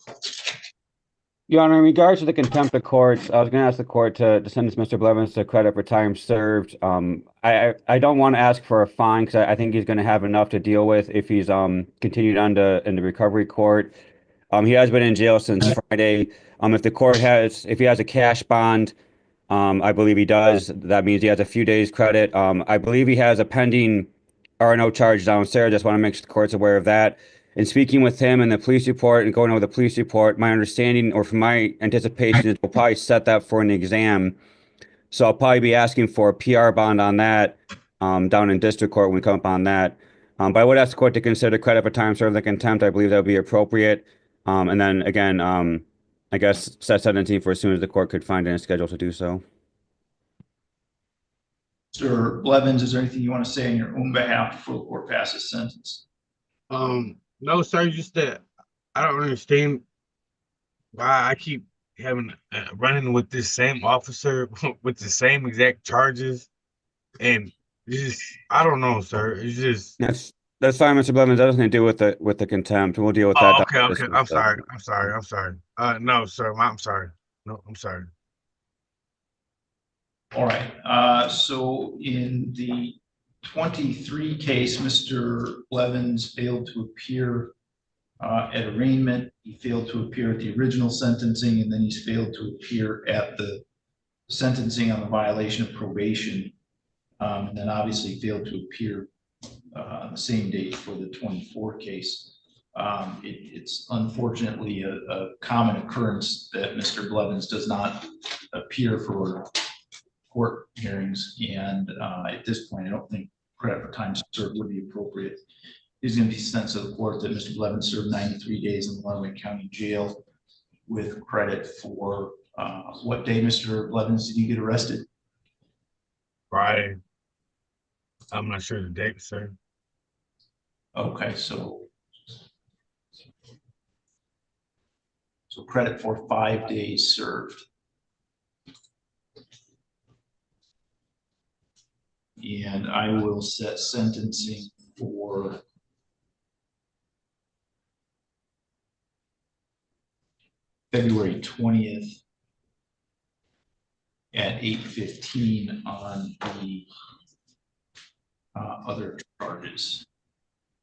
Your Honor, in regards to the contempt of courts, I was going to ask the court to sentence Mr. Blevens to credit for time served. I don't want to ask for a fine because I think he's going to have enough to deal with if he's continued on in the recovery court. He has been in jail since Friday. If he has a cash bond, I believe he does. That means he has a few days credit. I believe he has a pending R&O charge downstairs. Just want to make sure the court's aware of that. In speaking with him and the police report and going over the police report, my understanding or from my anticipation is we'll probably set that for an exam. So I'll probably be asking for a PR bond on that down in district court when we come up on that. But I would ask the court to consider credit for time served and contempt. I believe that would be appropriate. And then again, I guess set sentencing for as soon as the court could find in a schedule to do so. Mr. Blevins, is there anything you want to say on your own behalf before the court passes sentence? No, sir, just that I don't understand why I keep having running with this same officer with the same exact charges, and it's just I don't know, sir. It's just That's fine, Mr. Blevins. That doesn't do with the contempt. We'll deal with that. okay, okay. I'm sorry. No, sir, I'm sorry. No, I'm sorry. All right, so in the 23 case, Mr. Blevins failed to appear at arraignment. He failed to appear at the original sentencing, and then he's failed to appear at the sentencing on the violation of probation. And then obviously failed to appear on the same date for the 24 case. It's unfortunately a common occurrence that Mr. Blevins does not appear for court hearings, and at this point, I don't think credit for time served would be appropriate. It's going to be sent to the court that Mr. Blevins served 93 days in the Lenawee County Jail with credit for what day, Mr. Blevins, did you get arrested? Friday. I'm not sure the date, sir. Okay, so credit for 5 days served. And I will set sentencing for February 20th at 8:15 on the other charges.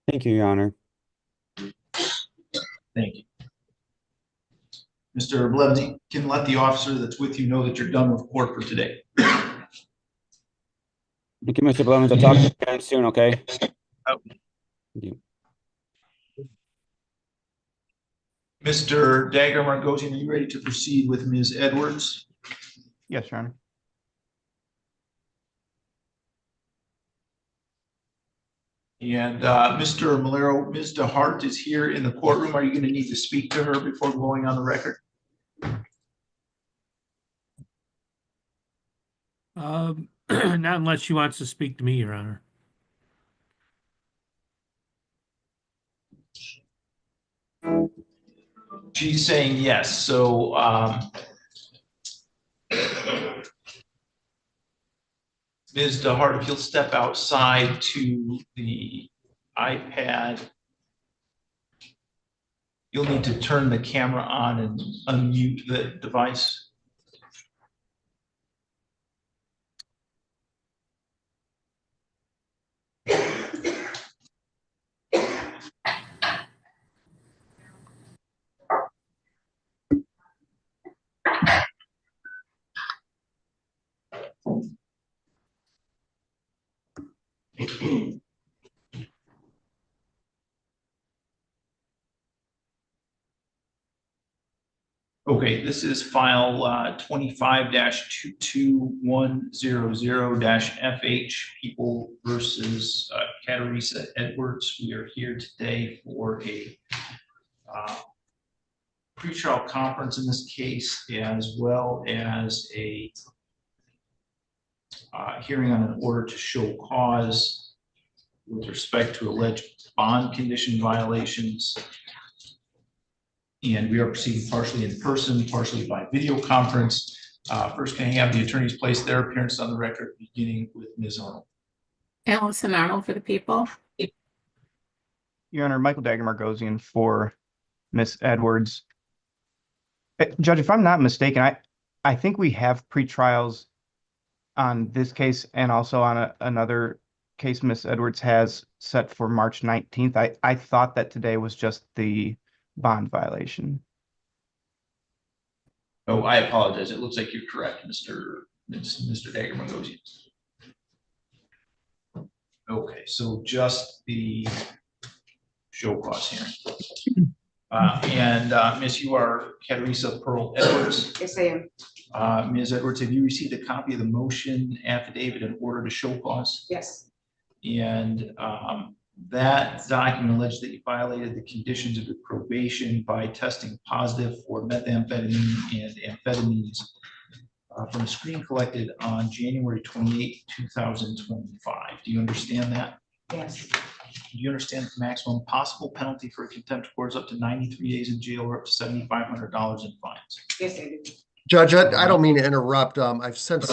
Thank you, Your Honor. Thank you. Mr. Blevins, you can let the officer that's with you know that you're done with court for today. Thank you, Mr. Blevins. I'll talk to you again soon, okay? Oh. Thank you. Mr. Dagger Margosian, are you ready to proceed with Ms. Edwards? Yes, Your Honor. And Mr. Malero, Ms. DeHart is here in the courtroom. Are you going to need to speak to her before going on the record? Not unless she wants to speak to me, Your Honor. She's saying yes. So Ms. DeHart, if you'll step outside to the iPad, you'll need to turn the camera on and unmute the device. Okay, this is file 25-22100-FH, People versus Cateresa Edwards. We are here today for a pretrial conference in this case, as well as a hearing on an order to show cause with respect to alleged bond condition violations. And we are proceeding partially in person, partially by video conference. First, can I have the attorneys place their appearance on the record, beginning with Ms. Arnold? Allison Arnold for the people. Your Honor, Michael Dagger Margosian for Miss Edwards. Judge, if I'm not mistaken, I think we have pretrials on this case and also on another case Miss Edwards has set for March 19th. I thought that today was just the bond violation. Oh, I apologize. It looks like you're correct, Mr. Dagger Margosian. Okay, so just the show cause hearing. Miss, you are Cateresa Pearl Edwards. Yes, I am. Ms. Edwards, have you received a copy of the motion affidavit in order to show cause? Yes. And That document alleged that you violated the conditions of your probation by testing positive for methamphetamine and amphetamines from a screen collected on January 28, 2025. Do you understand that? Yes. Do you understand the maximum possible penalty for a contempt of court is up to 93 days in jail or up to $7,500 in fines? Yes, I do. Judge, I don't mean to interrupt. I've sent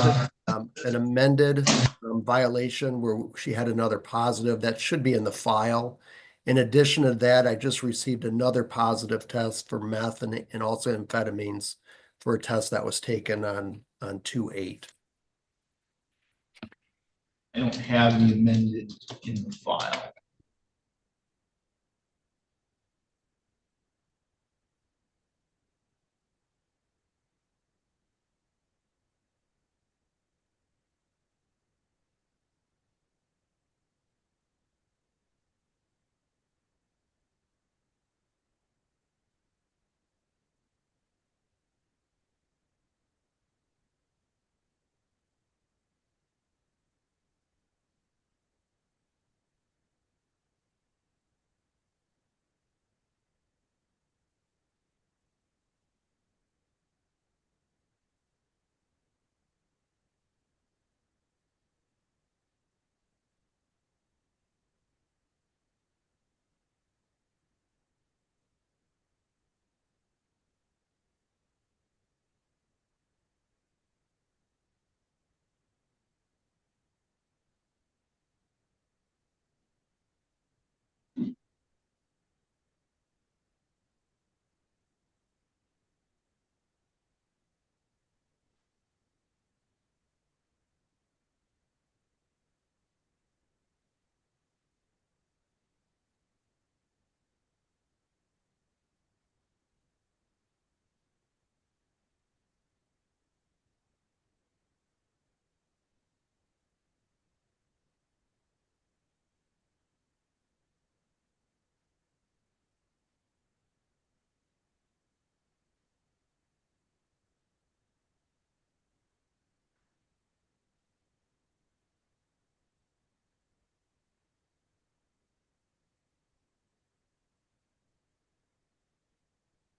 an amended violation where she had another positive that should be in the file. In addition to that, I just received another positive test for meth and also amphetamines for a test that was taken on 2/8. I don't have the amended in the file.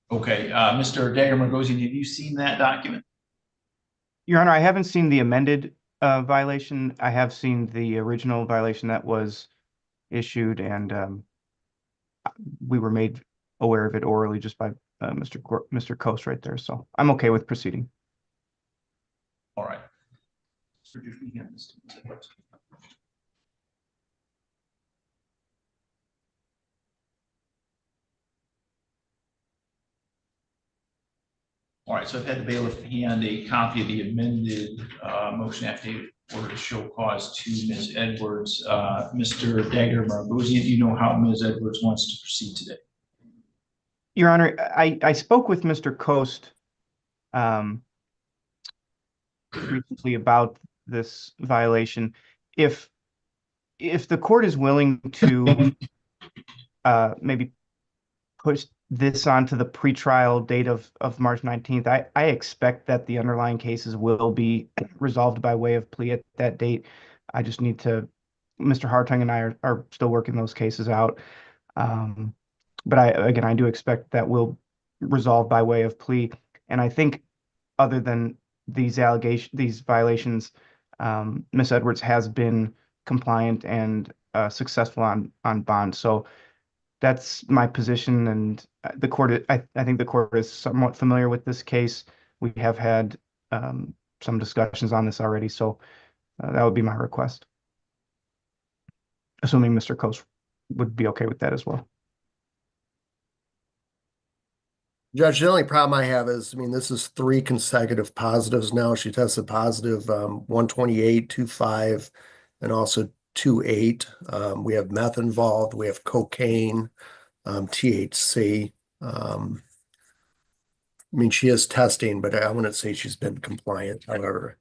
Okay, Mr. Dagger-Margosian, have you seen that document? Your Honor, I haven't seen the amended violation. I have seen the original violation that was issued, and we were made aware of it orally just by Mr. Coast right there. So I'm okay with proceeding. All right. Forgive me here, Mr. Edwards. All right, so I've had the bailiff hand a copy of the amended motion affidavit order to show cause to Ms. Edwards. Mr. Dagger-Margosian, do you know how Ms. Edwards wants to proceed today? Your Honor, I spoke with Mr. Coast recently about this violation. If the court is willing to maybe push this onto the pretrial date of March 19th, I expect that the underlying cases will be resolved by way of plea at that date. I just need to, Mr. Hartung and I are still working those cases out. But I do expect that will resolve by way of plea. And I think other than these violations, Ms. Edwards has been compliant and successful on bond. So that's my position, and the court, I think the court is somewhat familiar with this case. We have had some discussions on this already, so that would be my request. Assuming Mr. Coast would be okay with that as well. Judge, the only problem I have is, I mean, this is 3 consecutive positives now. She tested positive 128, 25, and also 2/8. We have meth involved. We have cocaine, THC. I mean, she is testing, but I wouldn't say she's been compliant, however.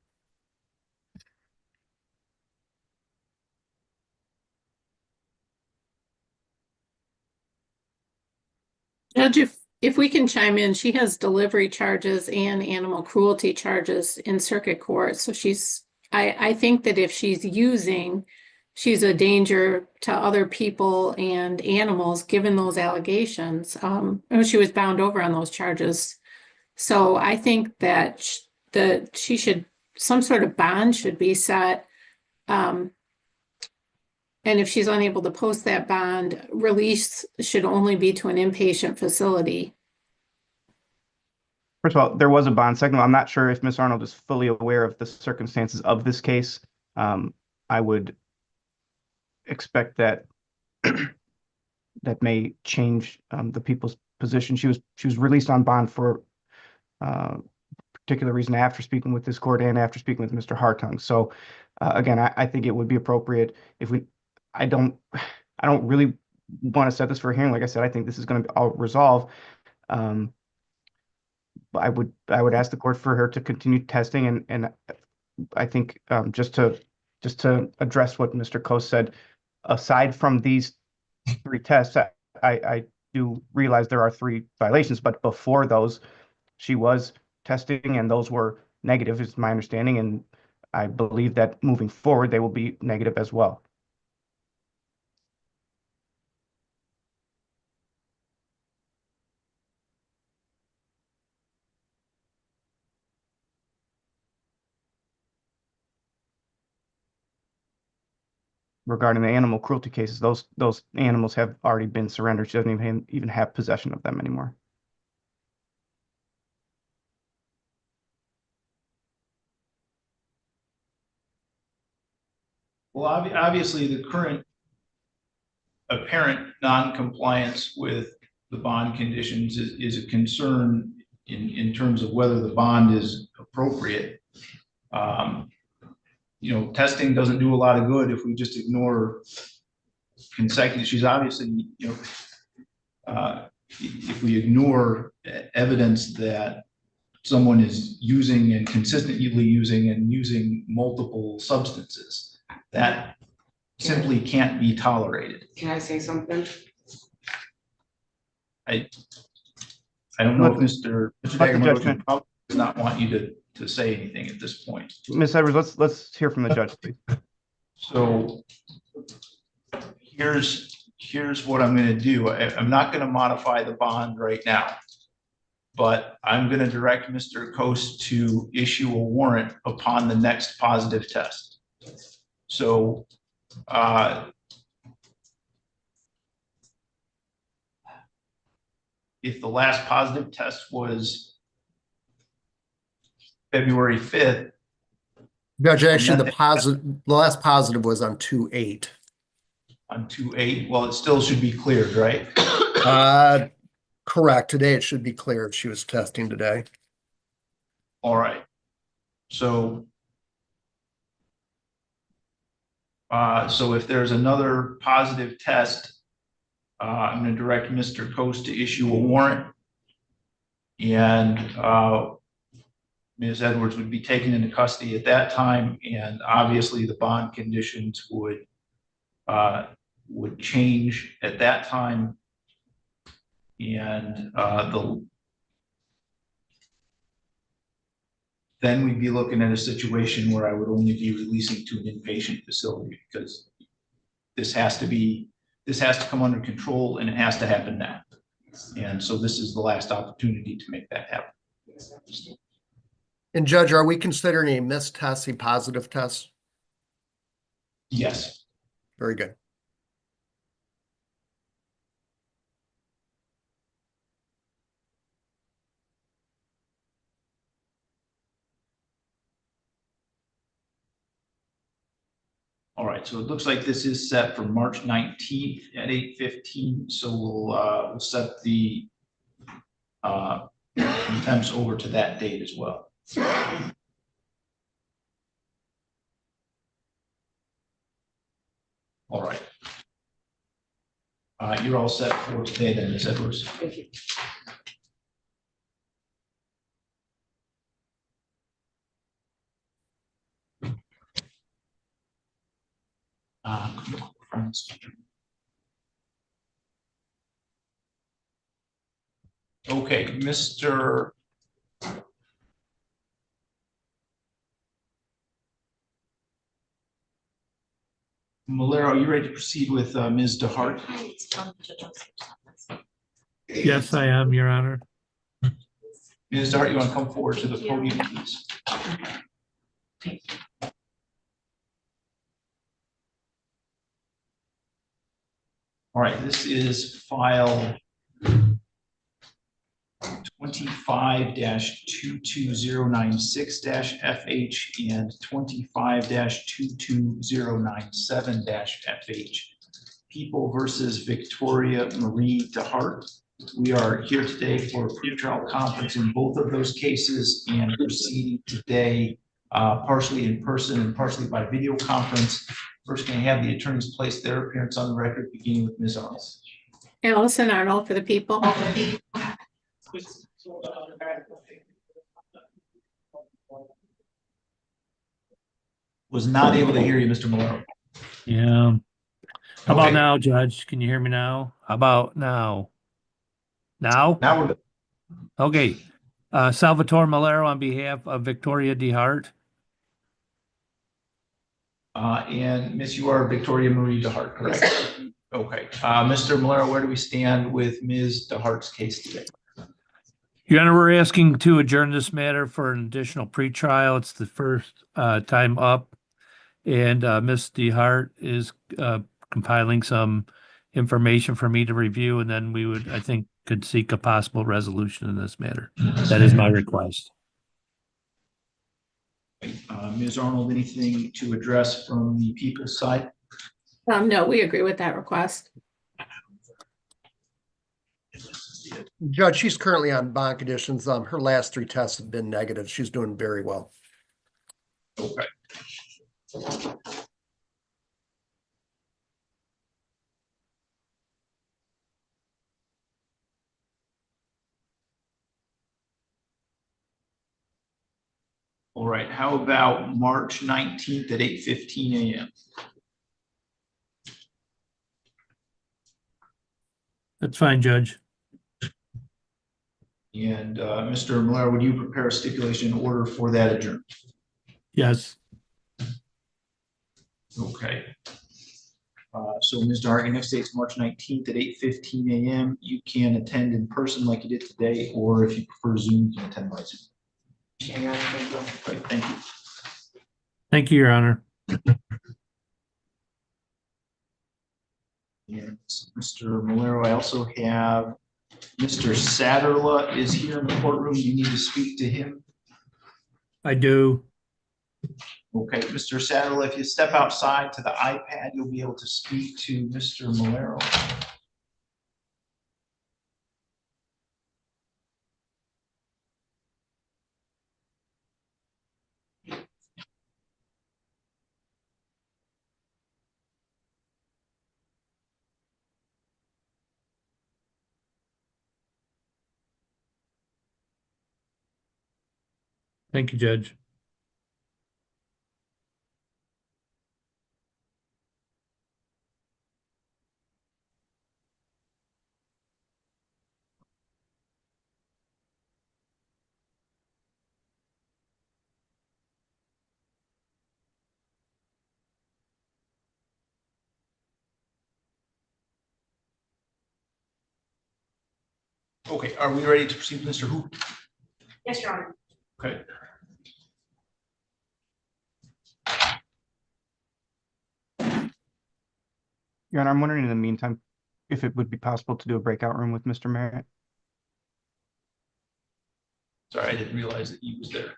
Judge, if we can chime in, she has delivery charges and animal cruelty charges in circuit court. So I think that if she's using she's a danger to other people and animals, given those allegations. And she was bound over on those charges. So I think that she should, some sort of bond should be set. And if she's unable to post that bond, release should only be to an inpatient facility. First of all, there was a bond. Second of all, I'm not sure if Ms. Arnold is fully aware of the circumstances of this case. I would expect that that may change the people's position. She was released on bond for a particular reason after speaking with this court and after speaking with Mr. Hartung. So again, I think it would be appropriate if I don't really want to set this for a hearing. Like I said, I think this is going to all resolve. But I would ask the court for her to continue testing, and I think just to address what Mr. Coase said, aside from these 3 tests, I do realize there are 3 violations, but before those, she was testing and those were negative, is my understanding, and I believe that moving forward, they will be negative as well. Regarding the animal cruelty cases, those animals have already been surrendered. She doesn't even have possession of them anymore. Well, obviously, the current apparent non-compliance with the bond conditions is a concern in terms of whether the bond is appropriate. Testing doesn't do a lot of good if we just ignore consecutive. She's obviously, if we ignore evidence that someone is using and consistently using multiple substances, that simply can't be tolerated. Can I say something? I don't know if Mr. Dagmar does not want you to say anything at this point. Ms. Edwards, let's hear from the judge, please. So here's what I'm going to do. I'm not going to modify the bond right now, but I'm going to direct Mr. Coase to issue a warrant upon the next positive test. So if the last positive test was February 5th. Judge, actually, the last positive was on 2/8. On 2/8, well, it still should be cleared, right? Correct. Today it should be cleared. She was testing today. All right. So if there's another positive test, I'm going to direct Mr. Coase to issue a warrant, and Ms. Edwards would be taken into custody at that time, and obviously the bond conditions would change at that time, and then we'd be looking at a situation where I would only be releasing to an inpatient facility, because this has to come under control, and it has to happen now. And so this is the last opportunity to make that happen. And Judge, are we considering a missed test a positive test? Yes. Very good. All right, so it looks like this is set for March 19th at 8:15. So we'll set the attempts over to that date as well. All right. You're all set for today then, Ms. Edwards. Thank you. Okay, Mr. Malero, are you ready to proceed with Ms. DeHart? Yes, I am, Your Honor. Ms. DeHart, you want to come forward to the podium, please? All right, this is file 25-22096-FH and 25-22097-FH. People versus Victoria Marie DeHart. We are here today for a pretrial conference in both of those cases and proceeding today partially in person and partially by video conference. First, can I have the attorneys place their appearance on the record, beginning with Ms. Arnold. Allison Arnold for the people. Was not able to hear you, Mr. Malero. Yeah. How about Okay. now, Judge? Can you hear me now? How about now? Now? Now we're good. Okay. Salvatore Malero on behalf of Victoria DeHart. And Miss, you are Victoria Marie DeHart, correct? Yes. Okay. Mr. Malero, where do we stand with Ms. DeHart's case today? Your Honor, we're asking to adjourn this matter for an additional pretrial. It's the first time up. And Ms. DeHart is compiling some information for me to review, and then we would, I think, could seek a possible resolution in this matter. That is my request. Ms. Arnold, anything to address from the people's side? No, we agree with that request. Judge, she's currently on bond conditions. Her last 3 tests have been negative. She's doing very well. Okay. All right, how about March 19th at 8:15 a.m.? That's fine, Judge. And Mr. Malero, would you prepare a stipulation order for that adjournment? Yes. Okay. So Ms. DeHart, next date's March 19th at 8:15 a.m. You can attend in person like you did today, or if you prefer Zoom, you can attend by Zoom. Okay, thank you. Thank you, Your Honor. And Mr. Malero, I also have Mr. Satterla is here in the courtroom. You need to speak to him. I do. Okay, Mr. Satterla, if you step outside to the iPad, you'll be able to speak to Mr. Malero. Thank you, Judge. Okay, are we ready to proceed, Mr. Hoover? Yes, Your Honor. Okay. Your Honor, I'm wondering in the meantime, if it would be possible to do a breakout room with Mr. Merritt. Sorry, I didn't realize that he was there.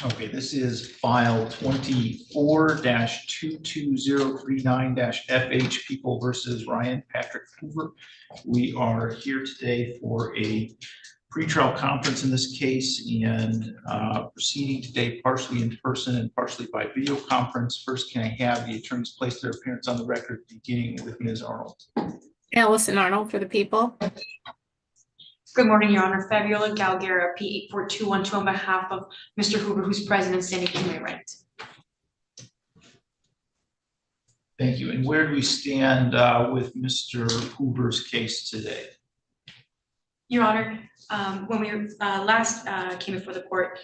Okay, this is file 24-22039-FH People versus Ryan Patrick Coover. We are here today for a pretrial conference in this case and proceeding today partially in person and partially by video conference. First, can I have the attorneys place their appearance on the record, beginning with Ms. Arnold? Allison Arnold for the people. Good morning, Your Honor. Fabiola Galguera, P 84212 on behalf of Mr. Hoover, who's present and standing to my right. Thank you. And where do we stand with Mr. Hoover's case today? Your Honor, when we last came before the court,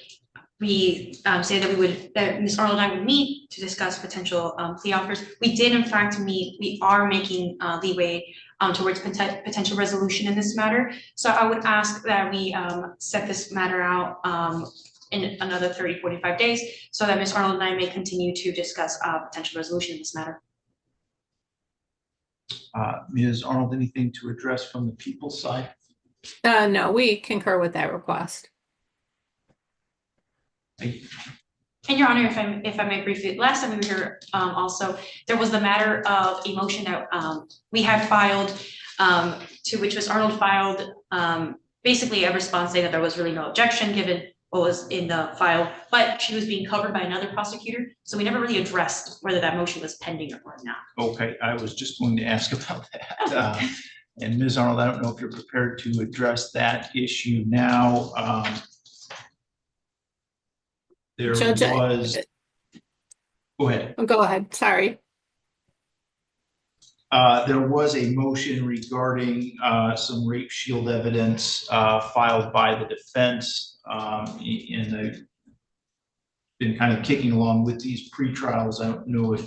we stated that that Ms. Arnold and I would meet to discuss potential plea offers. We did in fact meet. We are making leeway towards potential resolution in this matter. So I would ask that we set this matter out in another 30, 45 days so that Ms. Arnold and I may continue to discuss potential resolution in this matter. Ms. Arnold, anything to address from the people's side? No, we concur with that request. And Your Honor, if I may briefly, last time we were here, also, there was the matter of a motion that we had filed, to which Ms. Arnold filed basically a response saying that there was really no objection given what was in the file, but she was being covered by another prosecutor, so we never really addressed whether that motion was pending or not. Okay, I was just going to ask about that. And Ms. Arnold, I don't know if you're prepared to address that issue now. There Judge, was, go ahead. Go ahead, sorry. There was a motion regarding some rape shield evidence filed by the defense, and they've been kind of kicking along with these pretrials. I don't know if.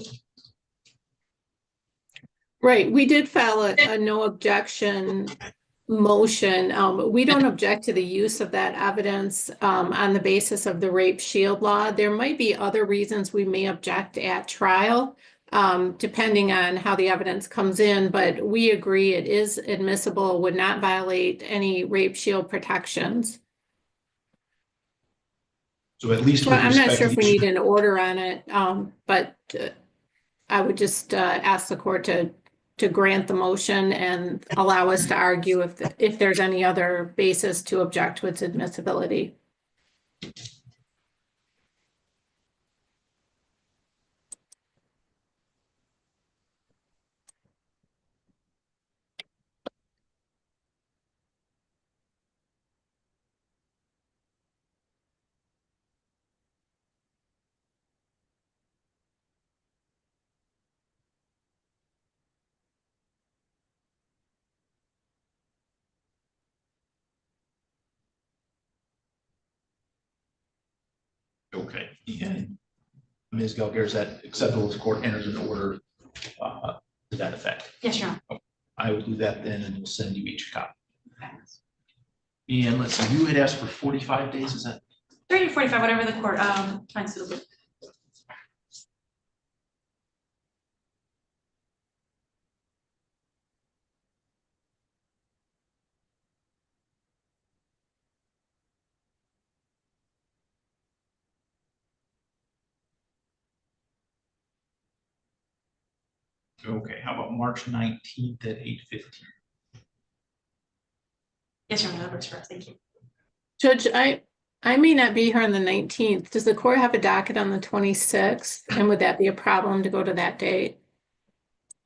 Right, we did file a no objection motion. We don't object to the use of that evidence on the basis of the rape shield law. There might be other reasons we may object at trial, depending on how the evidence comes in, but we agree it is admissible, would not violate any rape shield protections. So at least So I'm not sure if we need an order on it, but I would just ask the court to grant the motion and allow us to argue if there's any other basis to object to its admissibility. Okay, and Ms. Gelger, is that acceptable if the court enters an order to that effect? Yes, Your Honor. Okay. I will do that then, and we'll send you each a copy. And let's see, you had asked for 45 days, is that? 30 to 45, whatever the court finds suitable. Okay, how about March 19th at 8:15? Yes, Your Honor, that works for us. Thank you. Judge, I may not be here on the 19th. Does the court have a docket on the 26th? And would that be a problem to go to that date?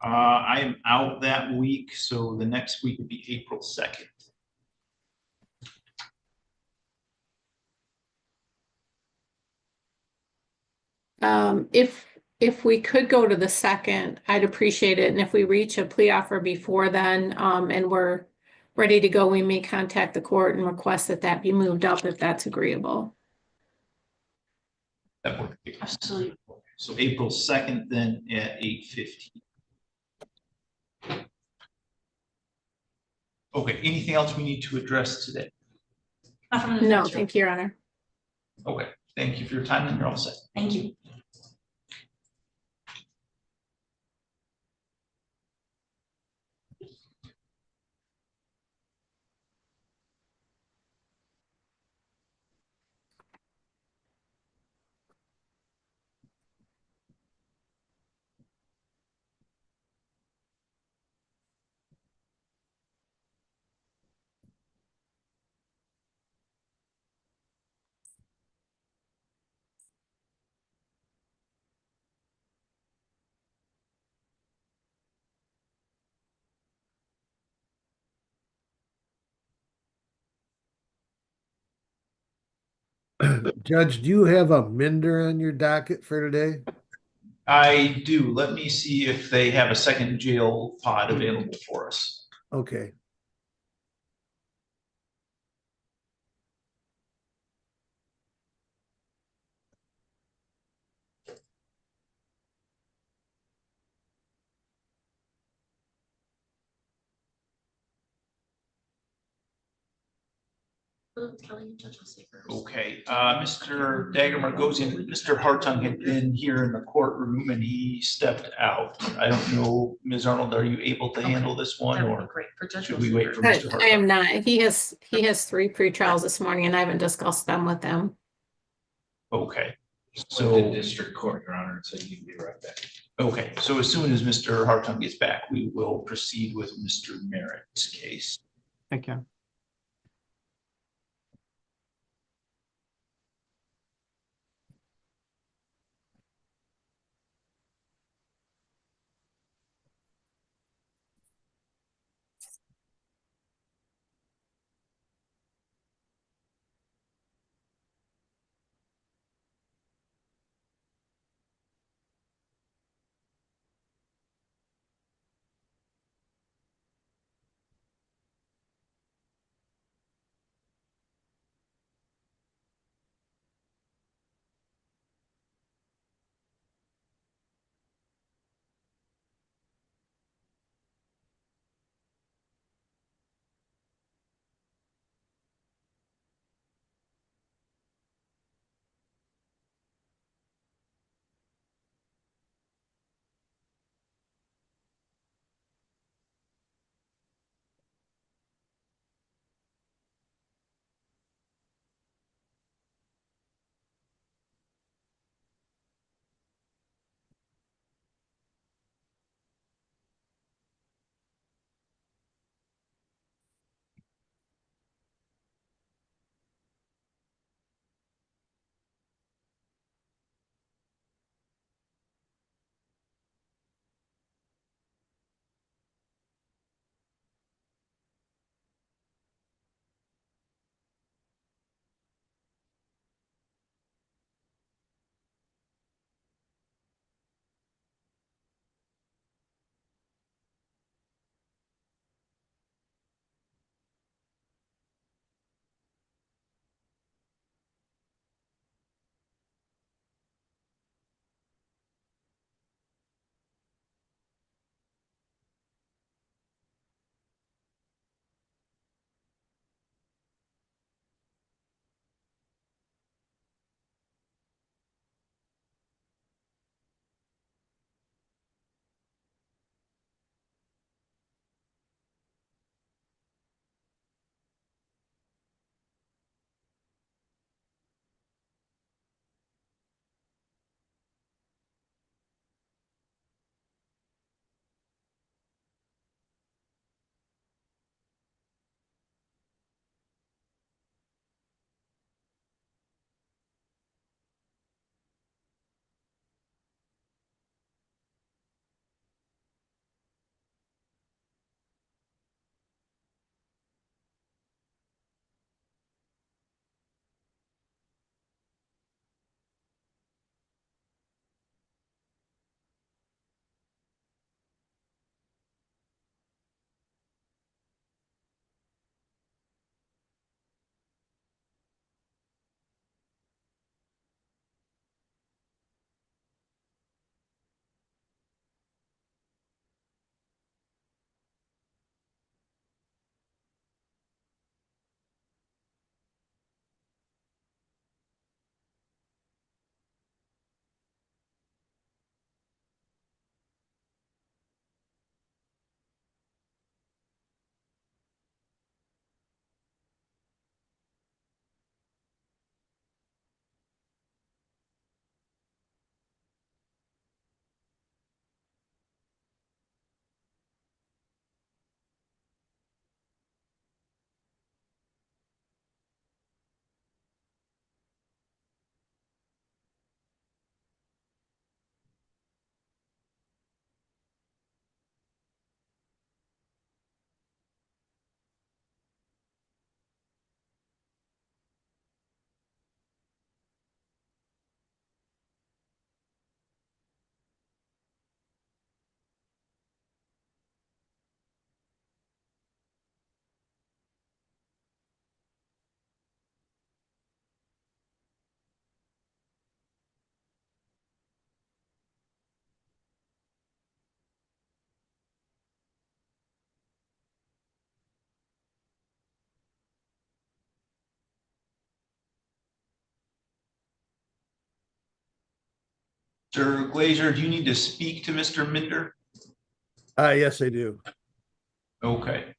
I am out that week, so the next week would be April 2nd. If we could go to the 2nd, I'd appreciate it. And if we reach a plea offer before then, and we're ready to go, we may contact the court and request that be moved up if that's agreeable. That works. Absolutely. So April 2nd then at 8:15. Okay, anything else we need to address today? No, thank you, Your Honor. Okay, thank you for your time, and you're all set. Thank you. Judge, do you have a Minder on your docket for today? I do. Let me see if they have a second jail pod available for us. Okay. Okay, Mr. Dagger Margosian, Mr. Hartung had been here in the courtroom and he stepped out. I don't know, Ms. Arnold, are you able to handle this one That would be or great for Judge should we wait for I Mr. I am Hartung? not. He has 3 pre-trials this morning and I haven't discussed them with him. Okay, So the so, district court, Your Honor, so you can be right back. okay, so as soon as Mr. Hartung gets back, we will proceed with Mr. Merritt's case. Thank you. Mr. Glazer, do you need to speak to Mr. Minder? Yes, I do. Okay.